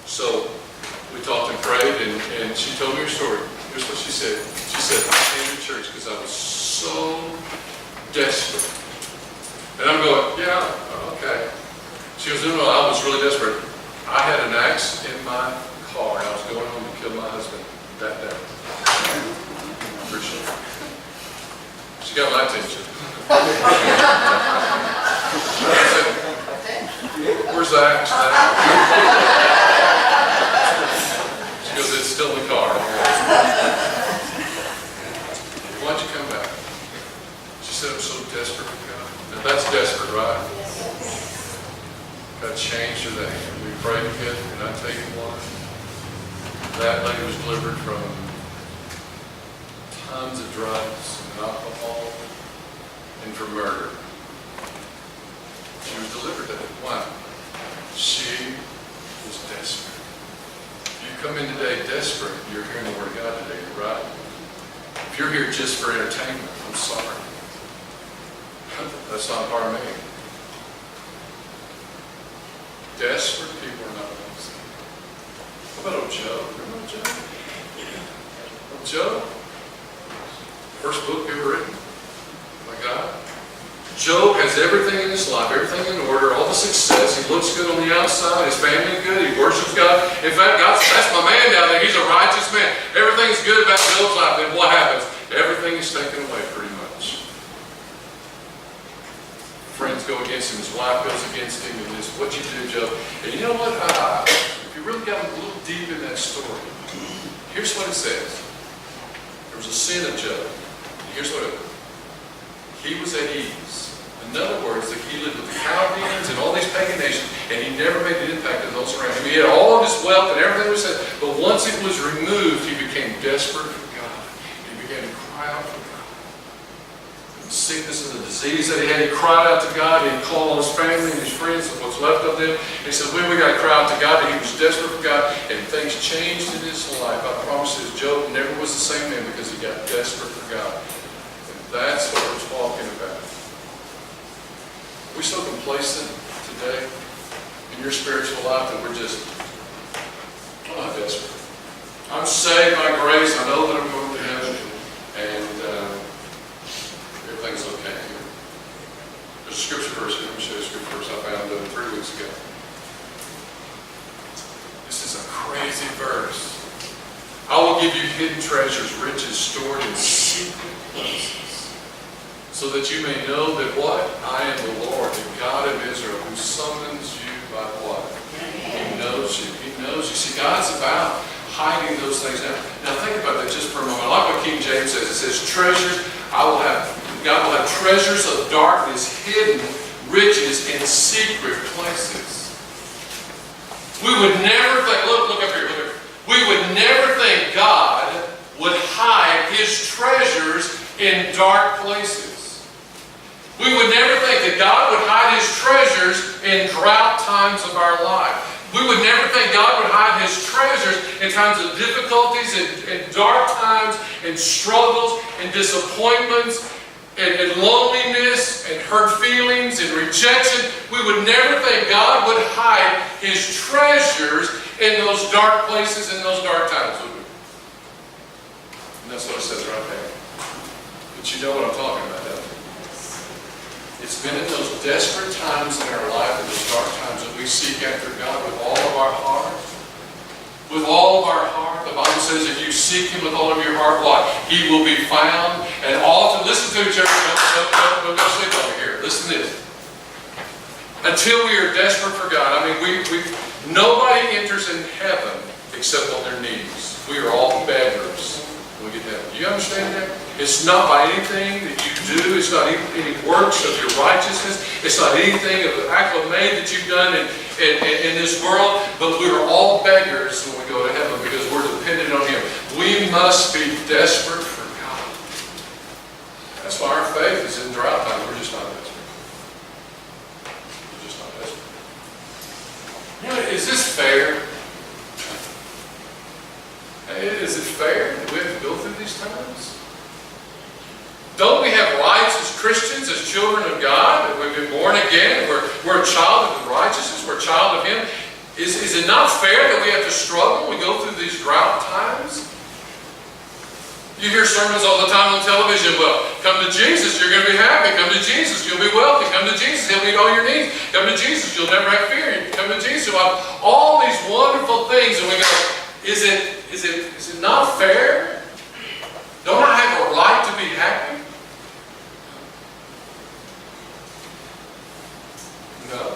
A: So we talked and prayed, and she told me her story. Here's what she said. She said, "I came to church because I was so desperate." And I'm going, "Yeah, okay." She goes, "No, I was really desperate. I had an axe in my car and I was going home to kill my husband that day." Appreciate it. She got my attention. I said, "Where's the axe now?" She goes, "It's still in the car." "Why'd you come back?" She said, "I'm so desperate for God." Now that's desperate, right? God changed her that. We prayed together, and I tell you what, that lady was delivered from tons of drugs and alcohol and from murder. She was delivered of it. Why? She was desperate. If you come in today desperate, you're hearing the Word of God today, right? If you're here just for entertainment, I'm sorry. That's not part of me. Desperate people are not those. What about old Job? Remember old Job? Old Job? First book ever written by God. Job has everything in his life, everything in order, all the success. He looks good on the outside. His family's good. He worships God. In fact, that's my man down there. He's a righteous man. Everything's good about Job's life. Then what happens? Everything is taken away pretty much. Friends go against him. His wife goes against him. And this, what you do, Job? And you know what? If you really got a little deep in that story, here's what it says. There was a sin of Job. Here's what it was. He was at ease. In other words, that he lived with the Chaldeans and all these pagan nations, and he never made an impact on those around him. He had all of his wealth and everything was said, but once it was removed, he became desperate for God. He began to cry out for God. The sickness and the disease that he had, he cried out to God, and he called on his family and his friends and what's left of them. And he said, we got to cry out to God. And he was desperate for God, and things changed in his life. I promise you, Job never was the same man because he got desperate for God. That's what we're talking about. Are we so complacent today in your spiritual life that we're just, I'm not desperate. I'm saved by grace. I know that I'm going to heaven, and everything's okay here. There's a scripture verse here. Let me show you a scripture verse I found 3 weeks ago. This is a crazy verse. I will give you hidden treasures, riches stored in secret places, so that you may know that what? I am the Lord, the God of Israel, who summons you by what? He knows you. He knows you. See, God's about hiding those things now. Now think about that just for a moment. I like what King James says. It says, treasures, God will have treasures of darkness, hidden riches in secret places. We would never think, look up here, look up here. We would never think God would hide His treasures in dark places. We would never think that God would hide His treasures in drought times of our life. We would never think God would hide His treasures in times of difficulties, in dark times, in struggles, in disappointments, and loneliness, and hurt feelings, and rejection. We would never think God would hide His treasures in those dark places, in those dark times, would we? And that's what it says right there. But you know what I'm talking about, don't you? It's been in those desperate times in our life, in those dark times, that we seek after God with all of our heart. With all of our heart. The Bible says if you seek Him with all of your heart, what? He will be found. And often, listen to me, church. Don't go sleep over here. Listen to this. Until we are desperate for God. I mean, nobody enters in heaven except on their knees. We are all beggars when we get to heaven. Do you understand that? It's not by anything that you do. It's not any works of your righteousness. It's not anything of the acclimate that you've done in this world. But we are all beggars when we go to heaven because we're dependent on Him. We must be desperate for God. That's why our faith is in drought time. We're just not desperate. You know, is this fair? Is it fair that we have to go through these times? Don't we have rights as Christians, as children of God, that we've been born again, we're a child of the righteousness, we're a child of Him? Is it not fair that we have to struggle when we go through these drought times? You hear sermons all the time on television. Well, come to Jesus, you're going to be happy. Come to Jesus, you'll be wealthy. Come to Jesus, He'll meet all your needs. Come to Jesus, you'll never have fear. Come to Jesus, you'll have all these wonderful things. And we go, is it not fair? Don't I have a right to be happy? No.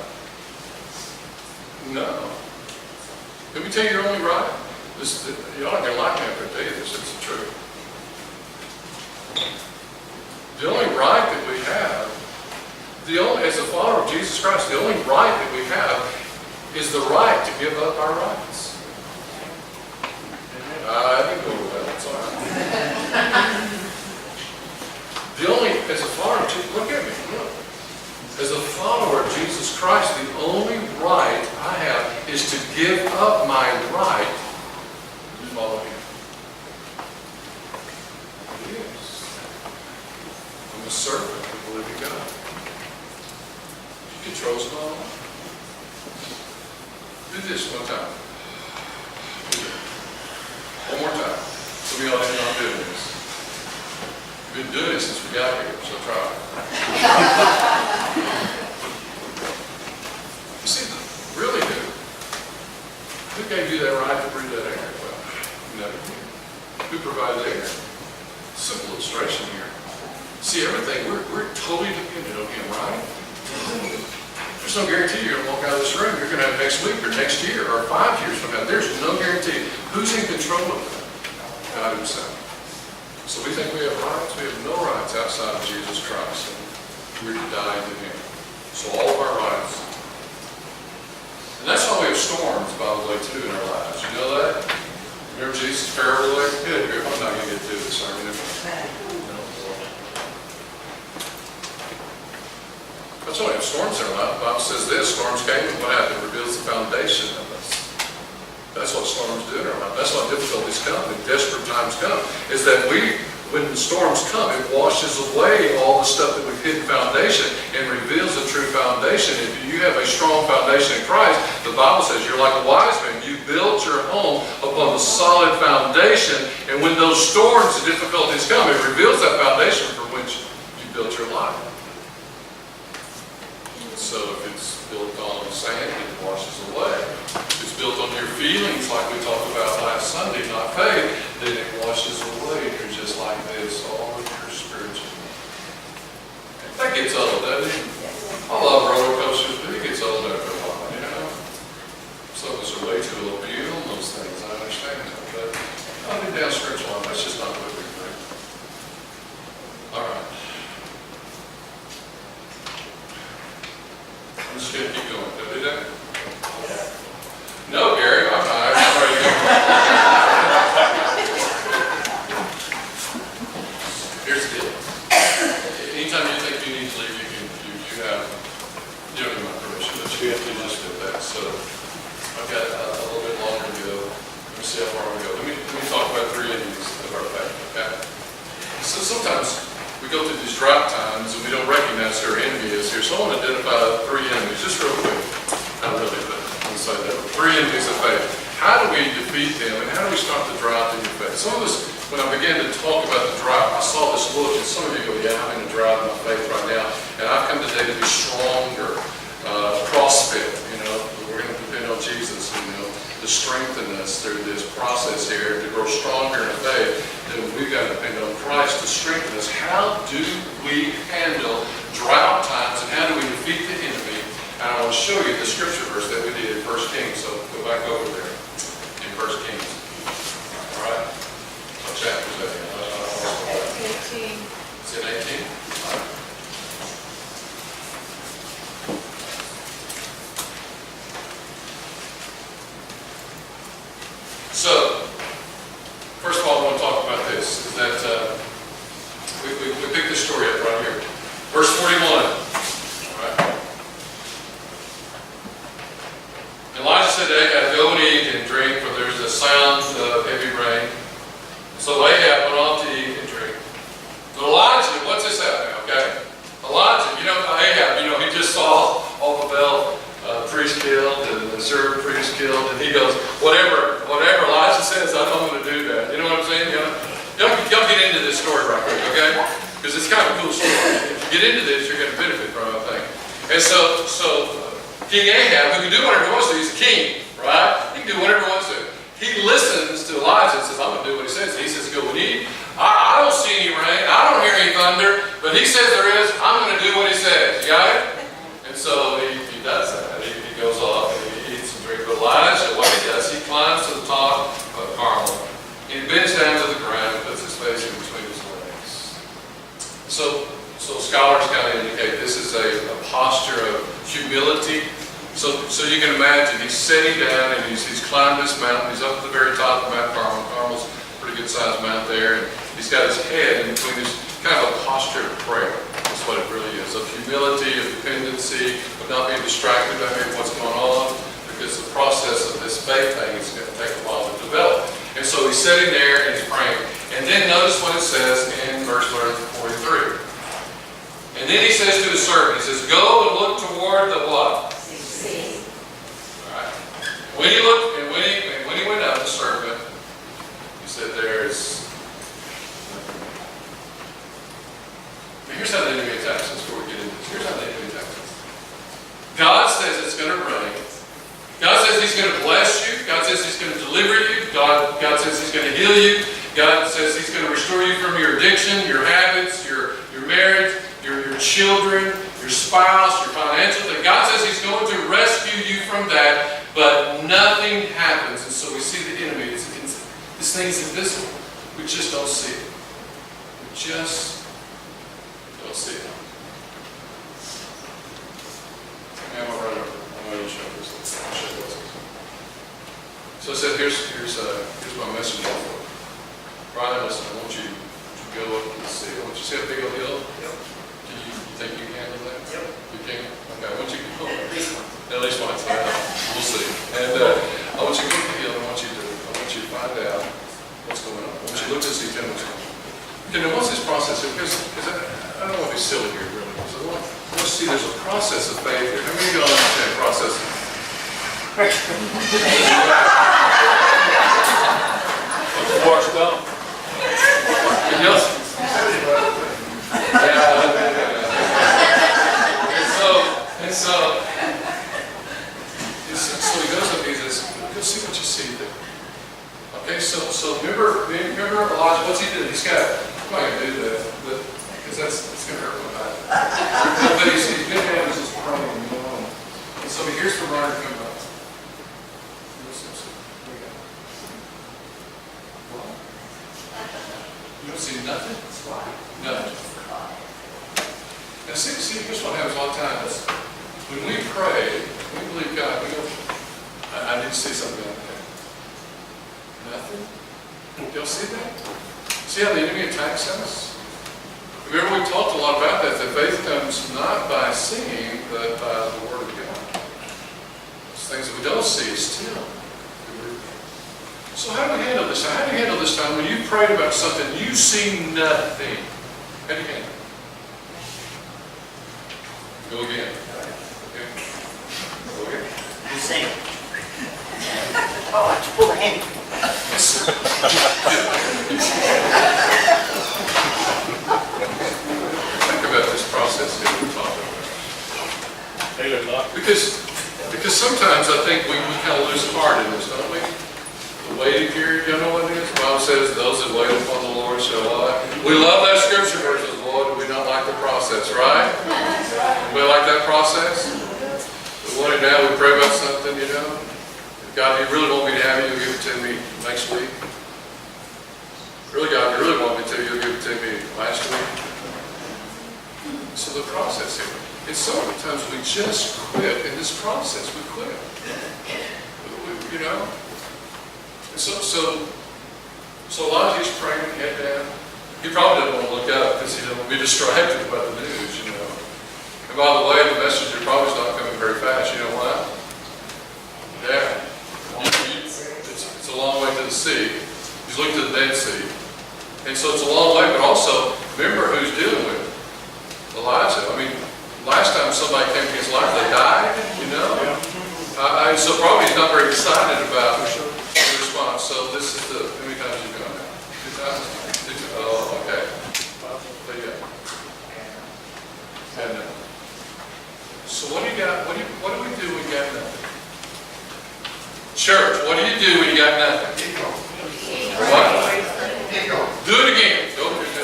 A: No. Let me tell you your only right. You're not going to like me after I tell you this. It's the truth. The only right that we have, as a follower of Jesus Christ, the only right that we have is the right to give up our rights. I didn't go with that. It's all right. As a follower of Jesus, look at me, look. As a follower of Jesus Christ, the only right I have is to give up my right to follow Him. A servant of the living God. He controls it all. Do this one time. One more time. Some of y'all are not doing this. We've been doing it since we got here, so try it. You see, really do. Who gave you that right to breathe that air? Well, never did. Who provided the air? Simple illustration here. See, everything, we're totally dependent on Him, right? There's no guarantee you're going to walk out of this room. You're going to have next week or next year or 5 years from now. There's no guarantee. Who's in control of that? God Himself. So we think we have rights. We have no rights outside of Jesus Christ. And we're to die to Him. So all of our rights. And that's why we have storms, by the way, too, in our lives. You know that? Remember Jesus' parable there? Good. I'm not going to get to this sermon. That's why we have storms in our life. The Bible says this, storms came, and what happened? It reveals the foundation of us. That's what storms do in our life. That's why difficulties come, and desperate times come, is that when storms come, it washes away all the stuff that we've hidden foundation and reveals the true foundation. If you have a strong foundation in Christ, the Bible says you're like a wise man. You built your home upon a solid foundation, and when those storms and difficulties come, it reveals that foundation from which you built your life. So if it's built on sand, it washes away. If it's built on your feelings, like we talked about last Sunday, not faith, then it washes away. You're just like this, all of your spiritual. That gets old, doesn't it? I love roller coasters, but it gets old after a while, you know? Some of us are way too old to be on those things, I understand that. But I've been down spiritual life, that's just not what we think. All right. I'm just going to keep going. Did I do that? No, Gary, I'm ready to go. Here's the deal. Anytime you think you need to leave, you don't need my permission, but you have to just do that. So I've got a little bit longer to go. Let me see how far we go. Let me talk about 3 enemies of our faith. Okay. So sometimes we go through these drought times and we don't recognize who our enemy is here. So I want to identify 3 enemies, just real quick. Not really, but I'm going to say that. 3 enemies of faith. How do we defeat them and how do we start the drought in your faith? Some of us when I began to talk about the drought, I saw this look, and some of you go, yeah, I'm in a drought in my faith right now, and I've come today to be stronger, cross-fit, we're going to depend on Jesus, to strengthen us through this process here, to grow stronger in faith. Then we've got to depend on Christ to strengthen us. How do we handle drought times, and how do we defeat the enemy? And I want to show you the scripture verse that we did in 1 Kings, so go back over there in 1 Kings. All right? What chapter is that in?
D: 18.
A: Is it 18? All right. So, first of all, I want to talk about this, is that we picked this story up right here. Verse 41. All right. Elijah said to Ahab, go and eat and drink, for there's a sound of heavy rain. So Ahab went off to eat and drink. But Elijah, what's this happening, okay? Elijah, Ahab, he just saw all the Baal priest killed and the servant priest killed, and he goes, whatever Elijah says, I'm going to do that. You know what I'm saying? Y'all get into this story right quick, okay? Because it's kind of a cool story. If you get into this, you're going to benefit from it, I think. And so King Ahab, who can do whatever he wants to, he's the king, right? He can do whatever he wants to. He listens to Elijah and says, I'm going to do what he says. He says, go and eat. I don't see any rain. I don't hear any thunder. But he says there is. I'm going to do what he says. You got it? And so he does that. He goes off and he eats and drinks. But Elijah, what he does, he climbs to the top of Carmel. He bends down to the ground and puts his face in between his legs. So scholars kind of indicate this is a posture of humility. So you can imagine he's sitting down and he's climbed this mountain. He's up at the very top of Mount Carmel. Carmel's a pretty good sized mount there. And he's got his head in between his kind of a posture of prayer. That's what it really is. Of humility, of dependency, of not being distracted by maybe what's going on. Because the process of this faith thing is going to take a while to develop. And so he's sitting there and he's praying. And then notice what it says in verse 43. And then he says to his servant, he says, go and look toward the what? Sea. All right. When he looked, and when he went out, the servant, he said, there's. Here's how the enemy attacks us before we get into this. Here's how the enemy attacks us. God says it's going to rain. God says he's going to bless you. God says he's going to deliver you. God says he's going to heal you. God says he's going to restore you from your addiction, your habits, your marriage, your children, your spouse, your financial thing. God says he's going to rescue you from that, but nothing happens. And so we see the enemy. This thing's invisible. We just don't see it. We just don't see it. I'm going to show this. So I said, here's my message for you. Brian, listen, I want you to go up and see. I want you to see a big old hill. Yep. You think you can handle that? Yep. You can? Okay, I want you to go. At least one. At least one. We'll see. And I want you to go up the hill. I want you to find out what's going on. I want you to look to see what's going on. Okay, now what's this process? Because I don't want to be silly here, really. So I want to see there's a process of faith here. How many of y'all understand process? Washed up. Yes. So he goes up and he says, go see what you see there. Okay, so remember Elijah, what's he doing? He's got, I'm not going to do that, because it's going to hurt my back. But he's been down, he's just praying, And so here's the runner coming up. You don't see nothing? Nothing. Now see, here's what happens a lot of times. When we pray, we believe God, we go, I need to see something like that. Nothing? Y'all see that? See how the enemy attacks us? Remember we talked a lot about that faith comes not by singing, but by the Word of God. Those things that we don't see is still. So how do we handle this? How do you handle this time when you prayed about something you see nothing? How do you handle it? Go again. Okay. Go again.
E: You sing. Oh, I have to pull the hand.
A: Yes, sir. Think about this process that we're talking about. Because sometimes I think we kind of lose heart in this, don't we? The waiting period, you know what it is? The Bible says, those that wait upon the Lord shall live. We love that scripture verses, Lord, we don't like the process, right? We like that process? We want it now, we pray about something, you know? If God, you really want me to have it, you'll give it to me next week. Really, God, you really want me to, you'll give it to me last week. So the process here. And so many times we just quit in this process. We quit. You know? And so a lot of he's praying, head down. He probably doesn't want to look up because he doesn't want to be distracted about the news, you know. And by the way, the messenger probably is not coming very fast. You know why? Yeah. It's a long way to the sea. He's looked at the Dead Sea. And so it's a long way, but also, remember who's dealing with it. Elijah. I mean, last time somebody came to his life, they died, you know? So probably he's not very excited about the response. So this is the, how many times have you gone now? 2 times? Oh, okay. But yeah. And, so what do you got, what do we do when we got nothing? Church, what do you do when you got nothing? What? Do it again. Go do it again.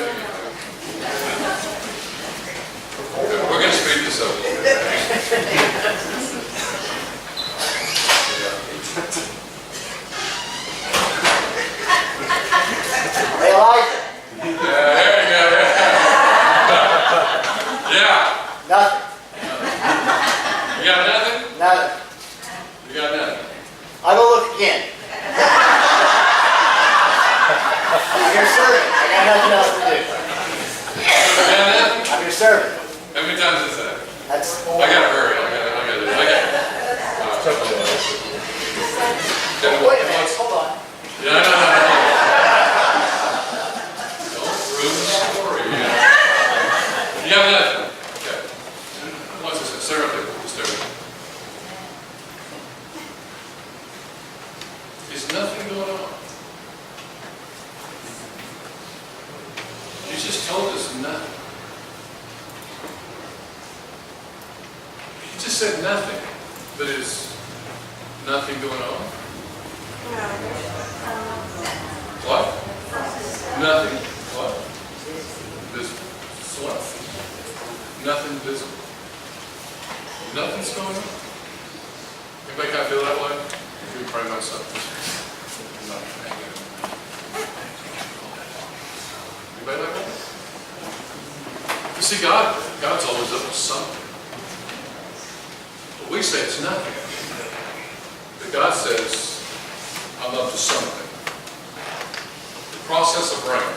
A: We're going to speed this up a little bit.
E: They like it.
A: Yeah, there you go. Yeah.
E: Nothing.
A: You got nothing?
E: Nothing.
A: You got nothing.
E: I'll go look again. I'm your servant. I got nothing else to do.
A: You got nothing?
E: I'm your servant.
A: How many times is that?
E: That's
A: I gotta hurry. I got it.
E: Wait a minute. Hold on.
A: Yeah, no. Don't ruin the story. You got nothing. Okay. What's this? Stay right there. Just stay right there. Is nothing going on? You just told us nothing. You just said nothing, but is nothing going on? What? Nothing. What? Visible. So what? Nothing visible. Nothing's going on. Anybody kind of feel that way? You pray about something. Anybody like that? You see, God's always up to something. But we say it's nothing. But God says, I'm up to something. The process of rain.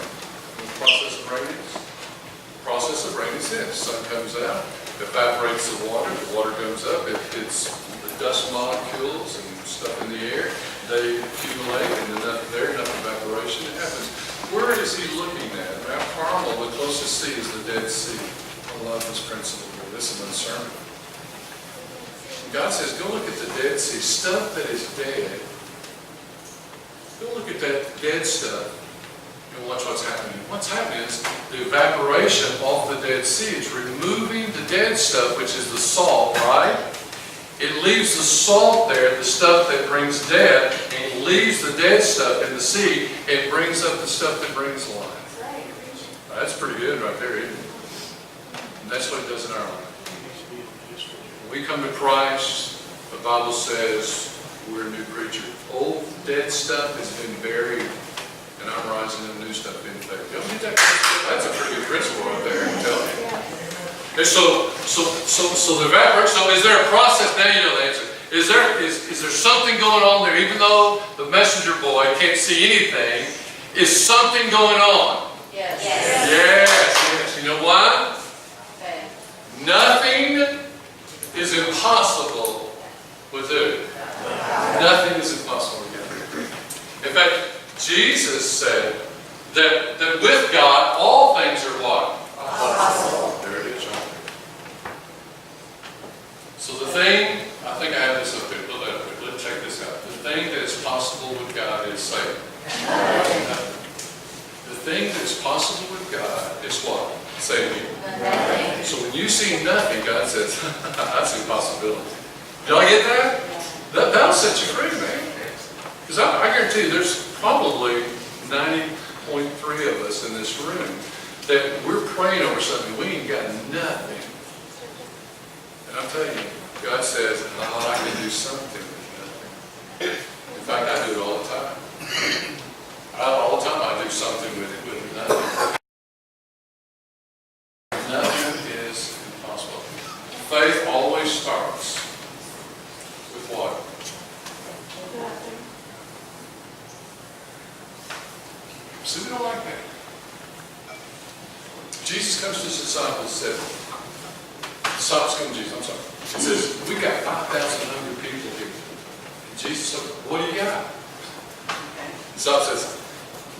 A: The process of rain is? The process of rain is this. Sun comes out, evaporates the water comes up, it's the dust molecules and stuff in the air, they accumulate, and then there's enough evaporation, it happens. Where is he looking at? Mount Carmel, the closest sea is the Dead Sea. I love this principle here. This is a sermon. God says, go look at the Dead Sea, stuff that is dead. Go look at that dead stuff and watch what's happening. What's happening is the evaporation off the Dead Sea is removing the dead stuff, which is the salt, right? It leaves the salt there, the stuff that brings death, and it leaves the dead stuff in the sea. It brings up the stuff that brings life. That's pretty good right there, isn't it? And that's what it does in our life. When we come to Christ, the Bible says we're a new creature. Old dead stuff has been buried, and I'm rising in new stuff in faith. Y'all get that principle? That's a pretty good principle right there, I'm telling you. And so the evaporation. So is there a process? Now you know the answer. Is there something going on there? Even though the messenger boy can't see anything, is something going on?
F: Yes.
A: Yes. You know why?
F: Okay.
A: Nothing is impossible with who? Nothing is impossible with God. In fact, Jesus said that with God all things are what? Possible. There it is, right there. So the thing, I think I have this up there. Let's check this out. The thing that is possible with God is saving. thing that's possible with God is what? Say it again. So when you see nothing, God says, I see possibility. Did I get that? That'll set you free, man. Because I guarantee you, there's probably 90.3 of us in this room that we're praying over something, we ain't got nothing. And I'm telling you, God says, oh, I can do something with nothing. In fact, I do it all the time. All the time I do something with nothing. Nothing is impossible. Faith always starts with what? See, we don't like that. Jesus comes to his disciples and said, disciples come to Jesus, I'm sorry. He says, we got 5,000 hungry people here. And Jesus said, what do you got? The disciple says,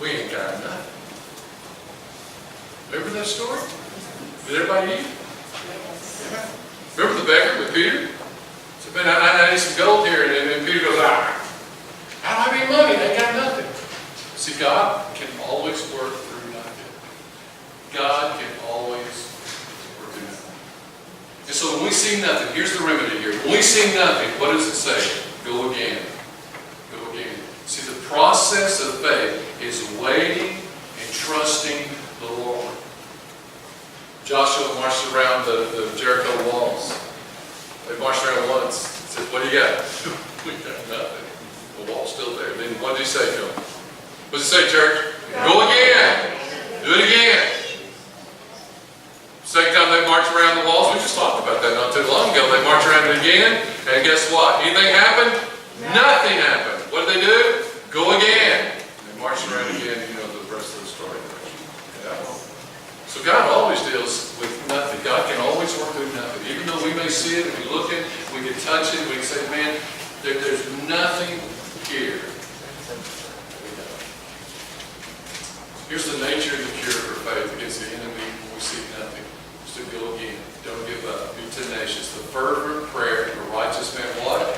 A: we ain't got nothing. Remember that story? Did everybody eat? Yeah. Remember the beggar with Peter? He said, man, I need some gold here. And Peter goes, I don't have any money. I ain't got nothing. See, God can always work through nothing. God can always work through nothing. And so when we see nothing, here's the remedy here. When we see nothing, what does it say? Go again. Go again. See, the process of faith is waiting and trusting the Lord. Joshua marched around the Jericho walls. They marched around once. He said, what do you got? We got nothing. The wall's still there. Then what did he say to them? What does it say, church? Go again. Do it again. Second time they marched around the walls, we just talked about that not too long ago. They marched around it again, and guess what? Anything happened? Nothing happened. What did they do? Go again. They marched around again, you know the rest of the story. Yeah. So God always deals with nothing. God can always work through nothing. Even though we may see it, and we look at it, we can touch it, we can say, man, there's nothing here. Here's the nature and the cure for faith against the enemy when we see nothing. Just to go again. Don't give up. Be tenacious. The fervent prayer of a righteous man, what?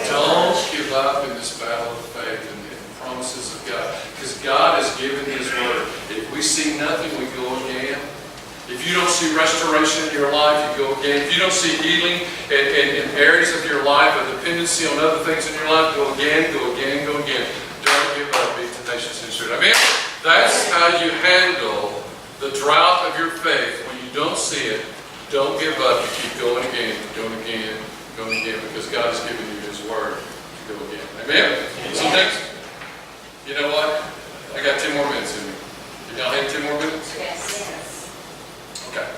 A: Don't give up in this battle of faith and the promises of God. Because God has given His word. If we see nothing, we go again. If you don't see restoration in your life, you go again. If you don't see healing in areas of your life, a dependency on other things in your life, go again, go again, go again. Don't give up. Be tenacious and sure. Amen? That's how you handle the drought of your faith when you don't see it. Don't give up. You keep going again, going again, going again, because God has given you His word to go again. Amen? So next, you know what? I got 10 more minutes in me. Can y'all have 10 more minutes?
B: Yes.
A: Okay.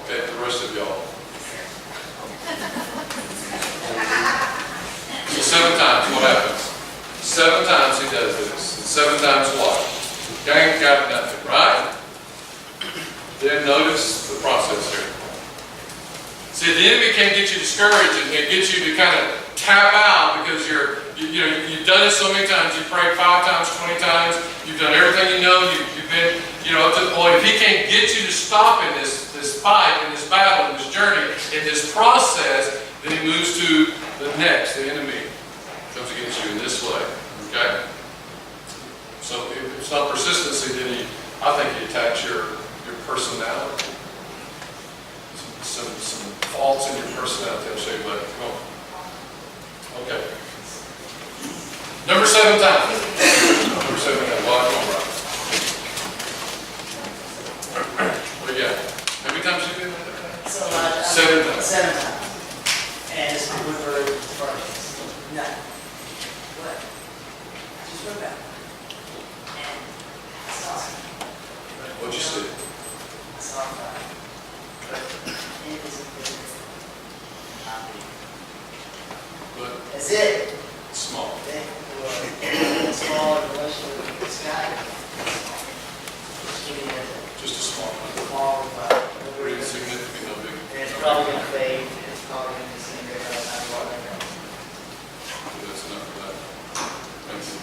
A: Okay, the rest of y'all. So 7 times, what happens? 7 times he does this. And 7 times what? Gang got nothing, right? Then notice the process here. See, the enemy can get you discouraged and get you to kind of tap out because you've done it so many times. You prayed 5 times, 20 times. You've done everything you know. You've been, up to the point. If he can't get you to stop in this fight, in this battle, in this journey, in this process, then he moves to the next. The enemy comes against you in this way. Okay? So if it's not persistency, then I think he attacks your personality. Some faults in your personality. I'll show you later. Come on. Okay. Number 7 times. Number 7 times. Watch on, right? What do you got? How many times have you been with that? 7 times.
E: 7 times. And it's been for no. What? Just went back. And I saw it.
A: What'd you see?
E: I saw it. It is a big
A: But
E: that's it.
A: small.
E: Small in relation to this guy. Just give me
A: Just a small one.
E: a small,
A: Pretty insignificant, no big.
E: and it's probably going to fade. It's probably going to disintegrate by the time you walk back out.
A: That's enough for that. Thank you.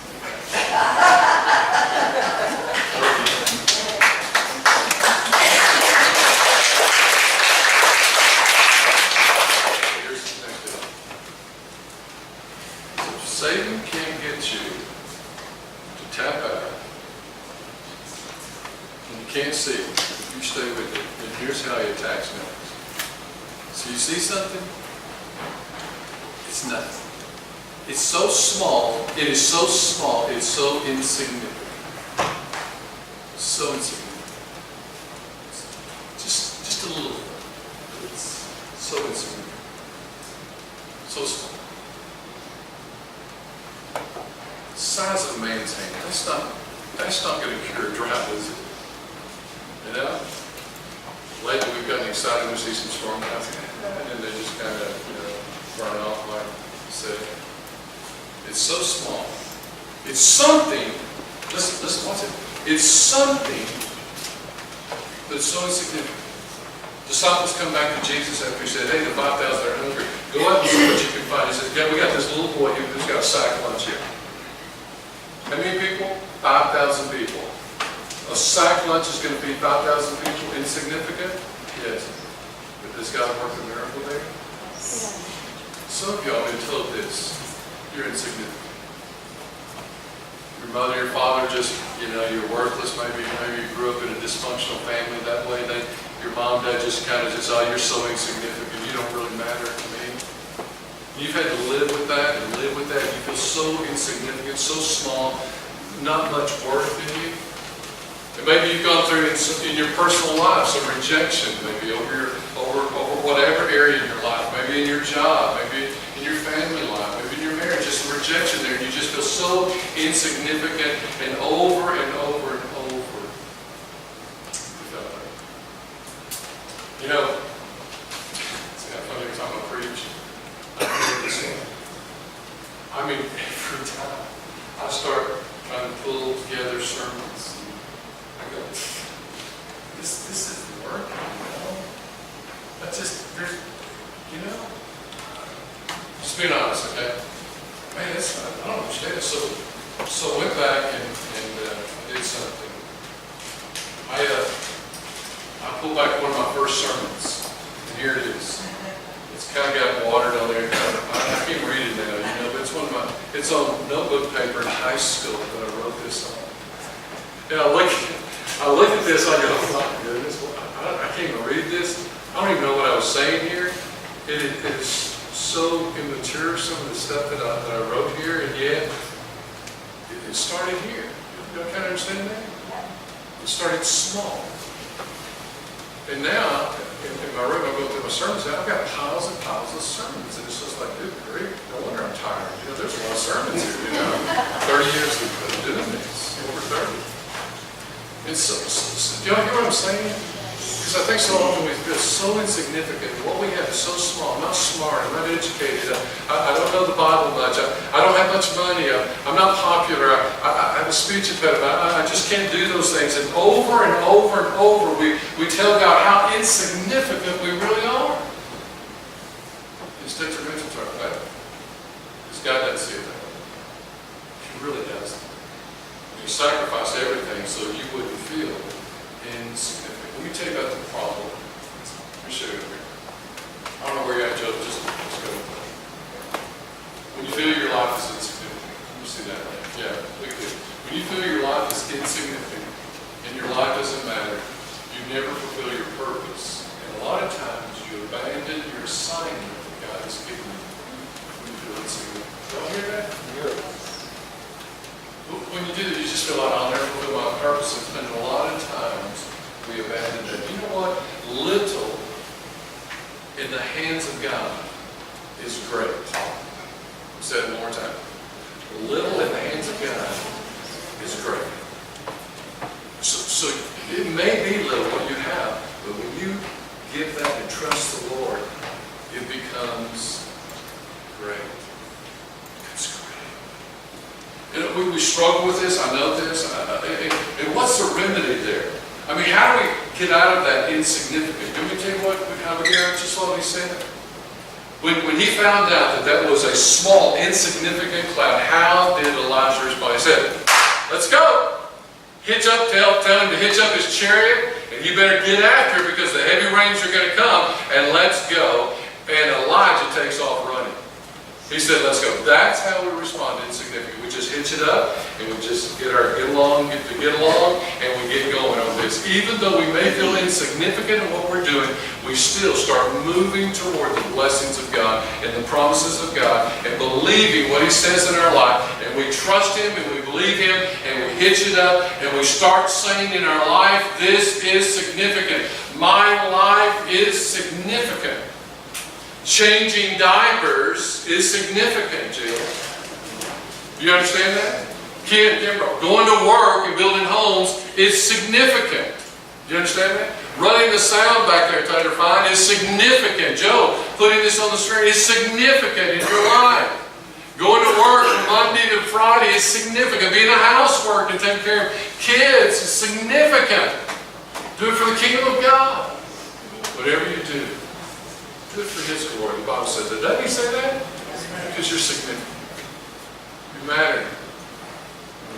A: Here's the next deal. If Satan can't get you to tap out, And you can't see it. If you stay with it, and here's how he attacks me. So you see something? It's nothing. It's so small, it is so small, it's so insignificant. So insignificant. Just a little bit. It's so insignificant. So small. Size of a man's hand. That's not going to cure drought, is it? You know? Lately we've gotten excited when we see some storm clouds, and then they just kind of, run off like I said. It's so small. It's something. Listen, watch it. It's something that's so insignificant. Disciples come back to Jesus after he said, hey, the 5,000 are hungry. Go out and see what you can find. He says, yeah, we got this little boy who's got a sack lunch here. How many people? 5,000 people. A sack lunch is going to feed 5,000 people. Insignificant? Yes. But does God work a miracle there? Some of y'all have been told this. You're insignificant. Your mother, your father just, you're worthless. Maybe you grew up in a dysfunctional family that way. Your mom, dad just kind of oh, you're so insignificant. You don't really matter to me. You've had to live with that and live with that. You feel so insignificant, so small, not much worth in you. And maybe you've gone through in your personal life some rejection, maybe over whatever area in your life, maybe in your job, maybe in your family life, maybe in your marriage, just some rejection there, and you just feel so insignificant, and over and over and over. See how funny every time I preach? I mean, every time I start trying to pull together sermons, I go, this isn't working, just being honest, okay? Man, I don't understand it. So I went back and did something. I pulled back one of my first sermons, and here it is. It's kind of got watered on there. I can't read it now, but it's on notebook paper in high school that I wrote this on. And I look at this, I go, oh my goodness, I can't even read this. I don't even know what I was saying here. It is so immature, some of the stuff that I wrote here, and yet it started here. You kind of understand that? It started small. And now, in my room, I go through my sermons, I've got piles and piles of sermons, and it's just like, good grief, no wonder I'm tired. There's a lot of sermons here, 30 years of doing this, over 30. And so do y'all hear what I'm saying? Because I think so often we feel so insignificant. What we have is so small. I'm not smart. I'm not educated. I don't know the Bible much. I don't have much money. I'm not popular. I have a speech impediment. I just can't do those things. And over and over and over, we tell God how insignificant we really are. It's detrimental to our faith. Because God doesn't see it that way. He really doesn't. He sacrificed everything so you wouldn't feel insignificant. Let me tell you about the problem. Let me show you here. I don't know where you're at, Joe. Just go. When you feel your life is insignificant. Let me see that. Yeah, look at it. When you feel your life is insignificant and your life doesn't matter, you never fulfill your purpose. And a lot of times you abandon your assignment that God has given you when you feel insignificant. Y'all hear that? Yeah. When you do that, you just feel like I'll never fulfill my purpose. And a lot of times we abandon that. You know what? Little in the hands of God is great. I'll say it one more time. Little in the hands of God is great. So it may be little what you have, but when you give that and trust the Lord, it becomes great. It's great. We struggle with this. I know this. And what's the remedy there? I mean, how do we get out of that insignificant? Let me tell you how we get out, just what he said. When he found out that was a small, insignificant cloud, how did Elijah respond? He said, let's go. Hitch up, tell him to hitch up his chariot, and you better get after it because the heavy rains are going to come, and let's go. And Elijah takes off running. He said, let's go. That's how we respond to insignificant. We just just hitch it up, and we just get along, and we get going on this. Even though we may feel insignificant in what we're doing, we still start moving toward the blessings of God and the promises of God and believing what He says in our life. And we trust Him and we believe Him and we hitch it up and we start saying in our life, this is significant. My life is significant. Changing diapers is significant, Jill. Do you understand that? Ken, Kimbrough, going to work and building homes is significant. Do you understand that? Running the sound back there, Taylor Fine, is significant. Joe, putting this on the screen is significant in your life. Going to work from Monday to Friday is significant. Being a housework and taking care of kids is significant. Do it for the kingdom of God. Whatever you do, do it for His glory. The Bible says that. Doesn't He say that? Because you're significant. You matter.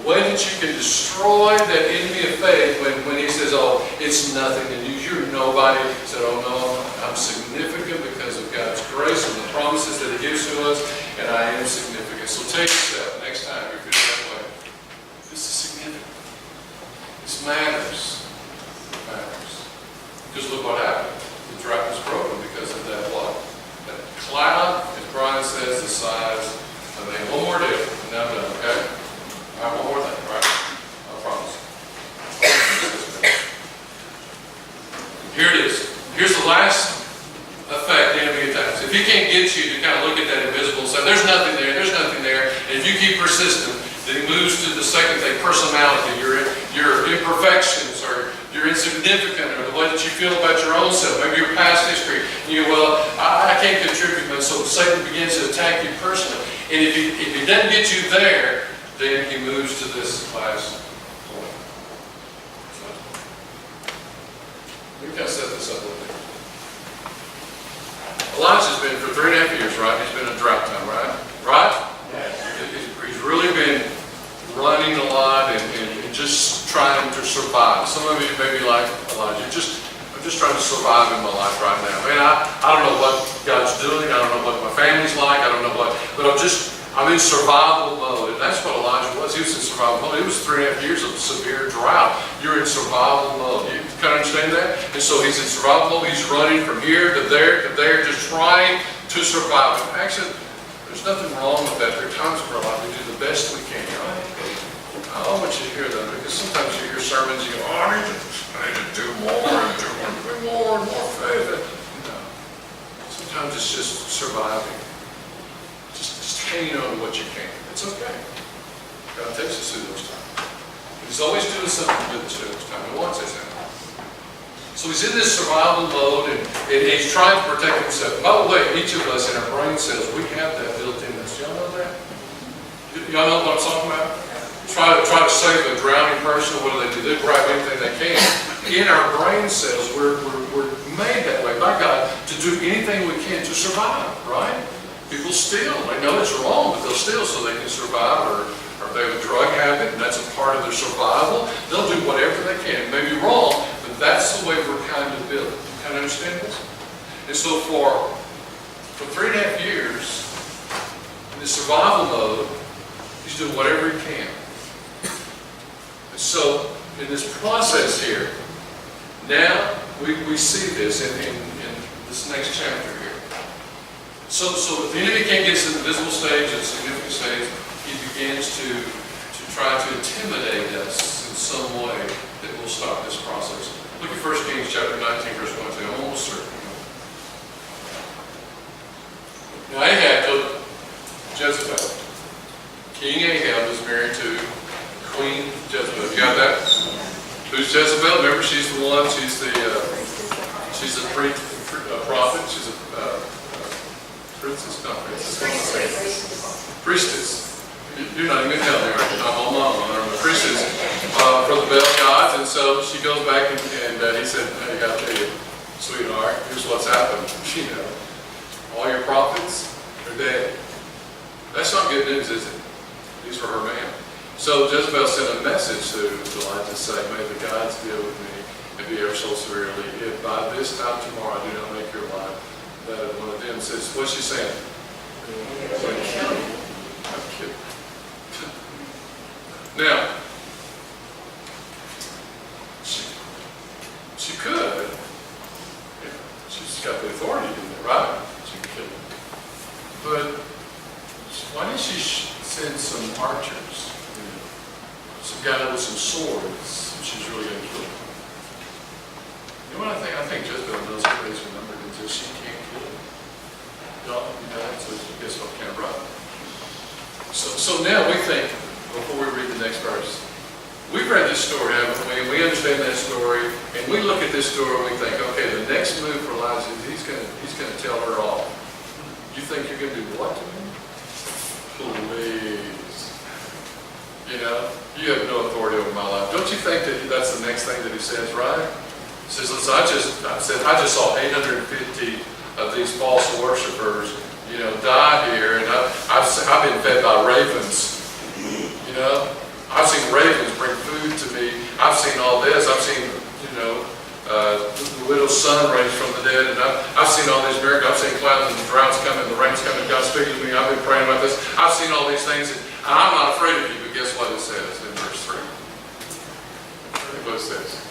A: The way that you can destroy that enemy of faith when he says, oh, it's nothing to you, you're nobody. He said, oh no, I'm significant because of God's grace and the promises that He gives to us, and I am significant. So take a step next time you're feeling that way. This is significant. This matters. It matters. Because look what happened. The trap was broken because of that what? That cloud, as Brian says, the size of a... One more deal, and I'm done, okay? All right, one more thing, all right? I promise. Here it is. Here's the last effect the enemy attacks. If he can't get you to kind of look at that invisible and say, there's nothing there, and if you keep persistent, then he moves to the second thing, personality, your imperfections, or your insignificant, or the way that you feel about your own self, maybe your past history. I can't contribute, and so Satan begins to attack you personally. And if he doesn't get you there, then he moves to this last point. So, we've got to set this up a little bit. Elijah's been for 3.5 years, right? He's been in drought time, right? Right? He's really been running a lot and just trying to survive. Some of you may be like Elijah, I'm just trying to survive in my life right now. Man, I don't know what God's doing. I don't know what my family's like. I don't know what, but I'm in survival mode. And that's what Elijah was. He was in survival mode. It was 3.5 years of severe drought. You're in survival mode. You kind of understand that? And so he's in survival mode. He's running from here to there, just trying to survive. And actually, there's nothing wrong with that. There are times in our life we do the best we can, right? I don't want you to hear that, because sometimes you hear sermons, you go, oh, I need to do more and do more and more faith. No. Sometimes it's just surviving. Just hanging on to what you can. It's okay. God takes us through those times. He's always doing something good through those times. He wants us in. So he's in this survival mode, and he's trying to protect himself. By the way, each of us in our brain cells, we have that built in us. Y'all know that? Y'all know what I'm talking about? Try to save a drowning person. What do? They grab anything they can. In our brain cells, we're made that way by God to do anything we can to survive, right? People steal. They know it's wrong, but they'll steal so they can survive, or if they have a drug habit, and that's a part of their survival. They'll do whatever they can. It may be wrong, but that's the way we're kind of built. You kind of understand this? And so for 3.5 years, in this survival mode, he's doing whatever he can. So, in this process here, now we see this in this next chapter here. So if the enemy can't get to the visible stage, the significant stage, he begins to try to intimidate us in some way that will stop this process. Look at 1 Kings chapter 19, verse 1 and 2. I'm almost certain. Now Ahab took Jezebel. King Ahab is married to Queen Jezebel. You got that? Who's Jezebel? Remember, she's the one. She's the prophet. She's a princess. No, priestess. You're not even gonna tell me, right? I'm a priestess for the Baal gods, and so she goes back and he said, "Hey, I tell you, sweetheart, here's what's happened. All your prophets are dead." That's not good news, is it? These were her man. So Jezebel sent a message to Elijah saying, "May the gods deal with me and be ever so severely. If by this time tomorrow I do not make your life that of one of them." Says, what's she saying? I'm kidding. some archers, some guy with some swords, and she's really going to kill him. You know what I think? I think Jezebel knows everybody's remembered until she can't kill him. So guess what? Can't run. So now we think, before we read the next verse, we've read this story, haven't we? And we understand that story, and we look at this story and we think, okay, the next move for Elijah is he's going to tell her off. You think you're going to do what to me? Please. You have no authority over my life. Don't you think that that's the next thing that he says, right? He says, listen, I just saw 850 of these false worshipers, die here, and I've been fed by ravens. I've seen ravens bring food to me. I've seen all this. I've seen, the widow's son raised from the dead, and I've seen all these miracles. I've seen clouds and droughts coming, the rain's coming. God speaking to me. I've been praying about this. I've seen all these things, and I'm not afraid of you. But guess what it says in verse 3? Look what it says.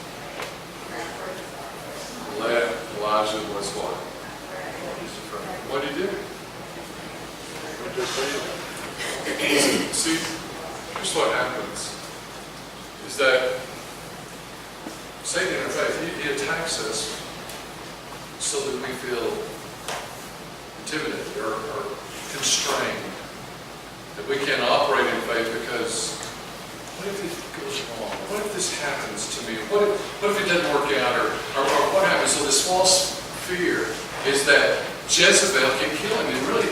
A: Elijah was what? What did he do? See, here's what happens, is that Satan in fact, he attacks us so that we feel intimidated or constrained, that we can't operate in faith because what if it goes wrong? What if this happens to me? What if it doesn't work out? Or what happens? So this false fear is that Jezebel can kill him. And really,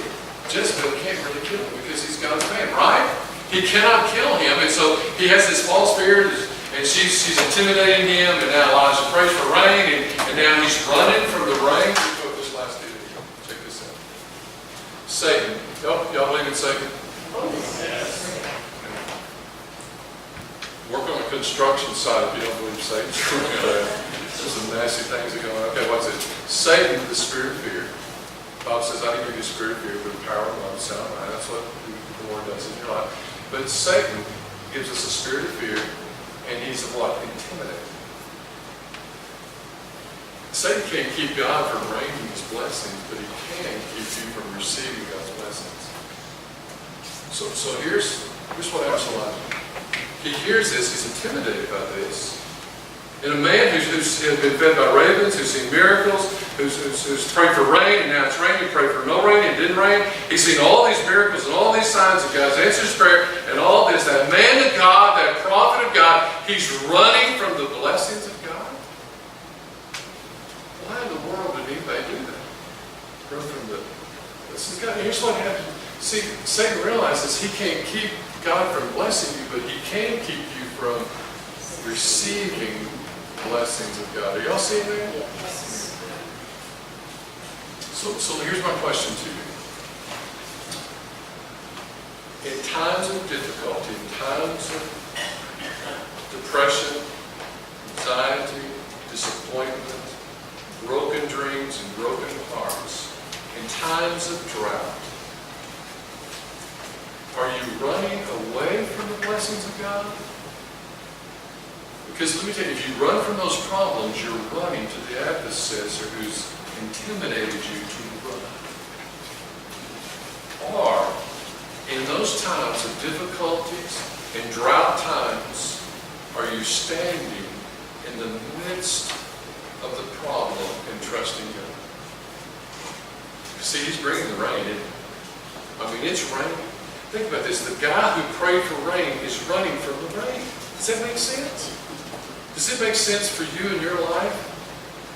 A: Jezebel can't really kill him because he's God's man, right? He cannot kill him. And so he has this false fear, and she's intimidating him. And now Elijah prays for rain, and now he's running from the rain. Let's go this last video. Check this out. Satan. Y'all believe in Satan?
E: Yes.
A: Work on the construction side if you don't believe Satan. There's some nasty things that go on. Okay, what's it? Satan, the spirit of fear. The Bible says, I didn't give you a spirit of fear, but the power of love, sound mind. That's what the Lord does in your life. But Satan gives us a spirit of fear, and he's what? Intimidating. Satan can't keep God from raining his blessings, but he can keep you from receiving God's blessings. So here's what happens to Elijah. He hears this, he's intimidated by this. And a man who's been fed by ravens, who's seen miracles, who's prayed for rain, and now it's rain, he prayed for no rain, and it didn't rain. He's seen all these miracles and all these signs of God's answers to prayer, and all this. That man of God, that prophet of God, he's running from the blessings of God. Why in the world would anybody do that? Run from the blessings of God. Here's what happens. See, Satan realizes he can't keep God from blessing you, but he can keep you from receiving blessings of God. Are y'all seeing that?
B: Yes.
A: So here's my question to you. In times of difficulty, in times of depression, anxiety, disappointment, broken dreams and broken hearts, in times of drought, are you running away from the blessings of God? Because let me tell you, if you run from those problems, you're running to the adversary who's intimidated you to run. Or, in those times of difficulties and drought times, are you standing in the midst of the problem and trusting God? See, he's bringing the rain in. I mean, it's raining. Think about this. The guy who prayed for rain is running from the rain. Does that make sense? Does it make sense for you in your life?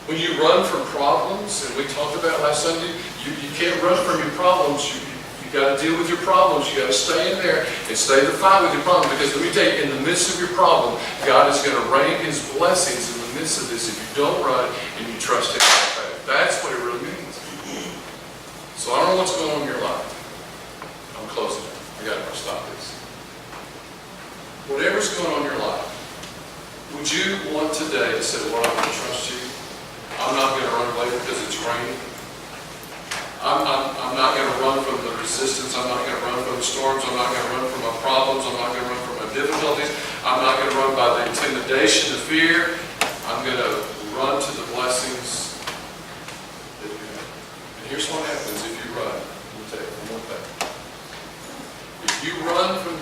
A: When you run from problems, and we talked about last Sunday, you can't run from your problems. You got to deal with your problems. You got to stay in there and stay to fight with your problem. Because let me tell you, in the midst of your problem, God is going to rain his blessings in the midst of this if you don't run and you trust him by faith. That's what it really means. So I don't know what's going on in your life. I'm closing. I got to stop this. Whatever's going on in your life, would you want today to say, Lord, I'm going to trust you. I'm not going to run away because it's raining. I'm not going to run from the resistance. I'm not going to run from the storms. I'm not going to run from my problems. I'm not going to run from my difficulties. I'm not going to run by the intimidation, the fear. I'm going to run to the blessings that you have. And here's what happens if you run. Let me tell you one more thing. If you run from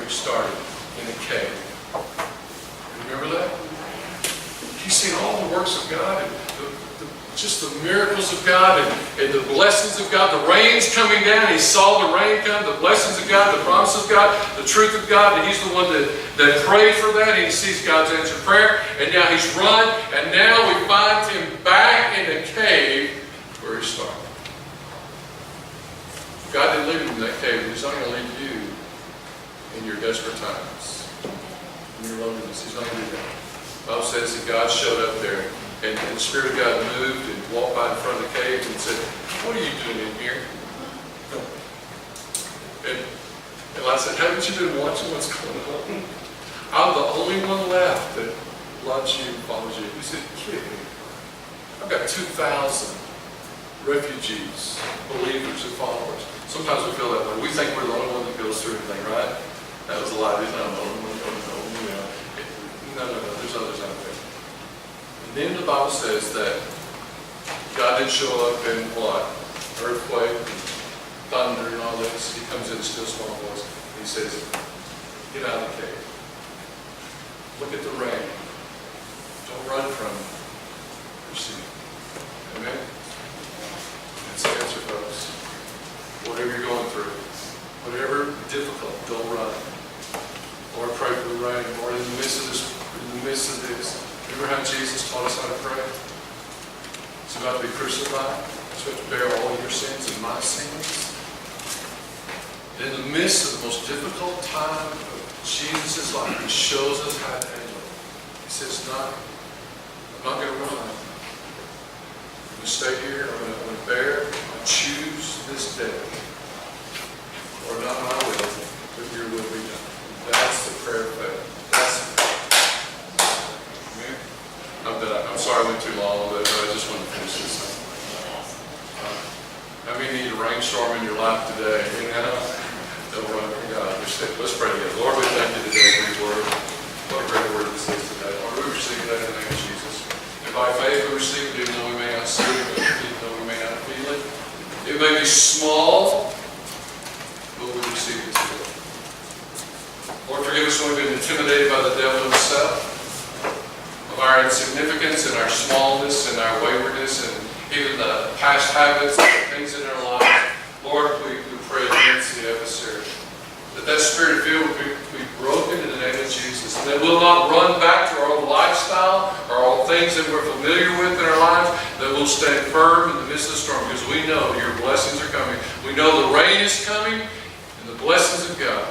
A: he started, in a cave. Remember that? He's seen all the works of God and just the miracles of God and the blessings of God. The rain's coming down. He saw the rain come, the blessings of God, the promises of God, the truth of God. And he's the one that prayed for that. And he sees God's answered prayer. And now he's run. And now we find him back in a cave where he started. God didn't leave him in that cave. He's not going to leave you in your desperate times, in your loneliness. He's not going to do that. The Bible says that God showed up there. And the Spirit of God moved and walked by in front of the cave and said, "What are you doing in here?" And I said, "Haven't you been watching what's going on? I'm the only one left that loves you and follows you." He said, "Kid me. I've got 2,000 refugees, believers, and followers." Sometimes we feel that way. We think we're the only one that goes through anything, right? That was a lie. He's not the only one going through. No. There's others out there. And then the Bible says that God didn't show up in what? Earthquake and thunder and all this. He comes in a still small voice. And he says, "Get out of the cave. Look at the rain. Don't run from it. Receive it." Amen? That's the answer, folks. Whatever you're going through, whatever difficult, don't run. Lord, pray for the rain. Lord, in the midst of this, remember how Jesus taught us how to pray? It's about to be crucified. So you have to bear all your sins and my sins. In the midst of the most difficult time of Jesus' life, he shows us how to handle it. He says, I'm not going to run. I'm going to stay here. I'm going to bear. I choose this day. Or not my will, but your will be done. That's the prayer of faith. I'm sorry I went too long with it, but I just wanted to finish this up. How many need a rainstorm in your life today? You know? Don't run from God. Let's pray together. Lord, we thank you today for your word. What a great word this is today. Lord, we receive that in the name of Jesus. And by faith we receive it, even though we may not see it, even though we may not feel it. It may be small, but we receive it too. Lord, forgive us when we've been intimidated by the devil himself, of our insignificance and our smallness and our waywardness and even the past habits and things in our lives. Lord, we pray against the adversary. That spirit of fear will be broken in the name of Jesus. And that we'll not run back to our old lifestyle or all things that we're familiar with in our lives. That we'll stand firm in the midst of the storm because we know your blessings are coming. We know the rain is coming and the blessings of God.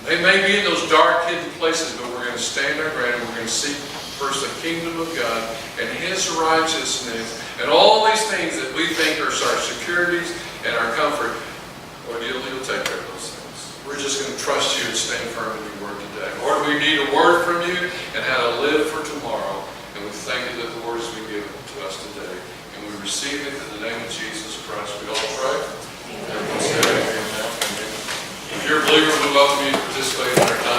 A: They may be in those dark, hidden places, but we're going to stand our ground and we're going to seek first the kingdom of God and His righteousness and all these things that we think are our securities and our comfort. Lord, you'll take care of those things. We're just going to trust you and stand firm in your word today. Lord, we need a word from you and how to live for tomorrow. And we thank you that the word has been given to us today. And we receive it in the name of Jesus Christ. We all pray. Everyone say amen. If you're a believer, we welcome you to participate in our time.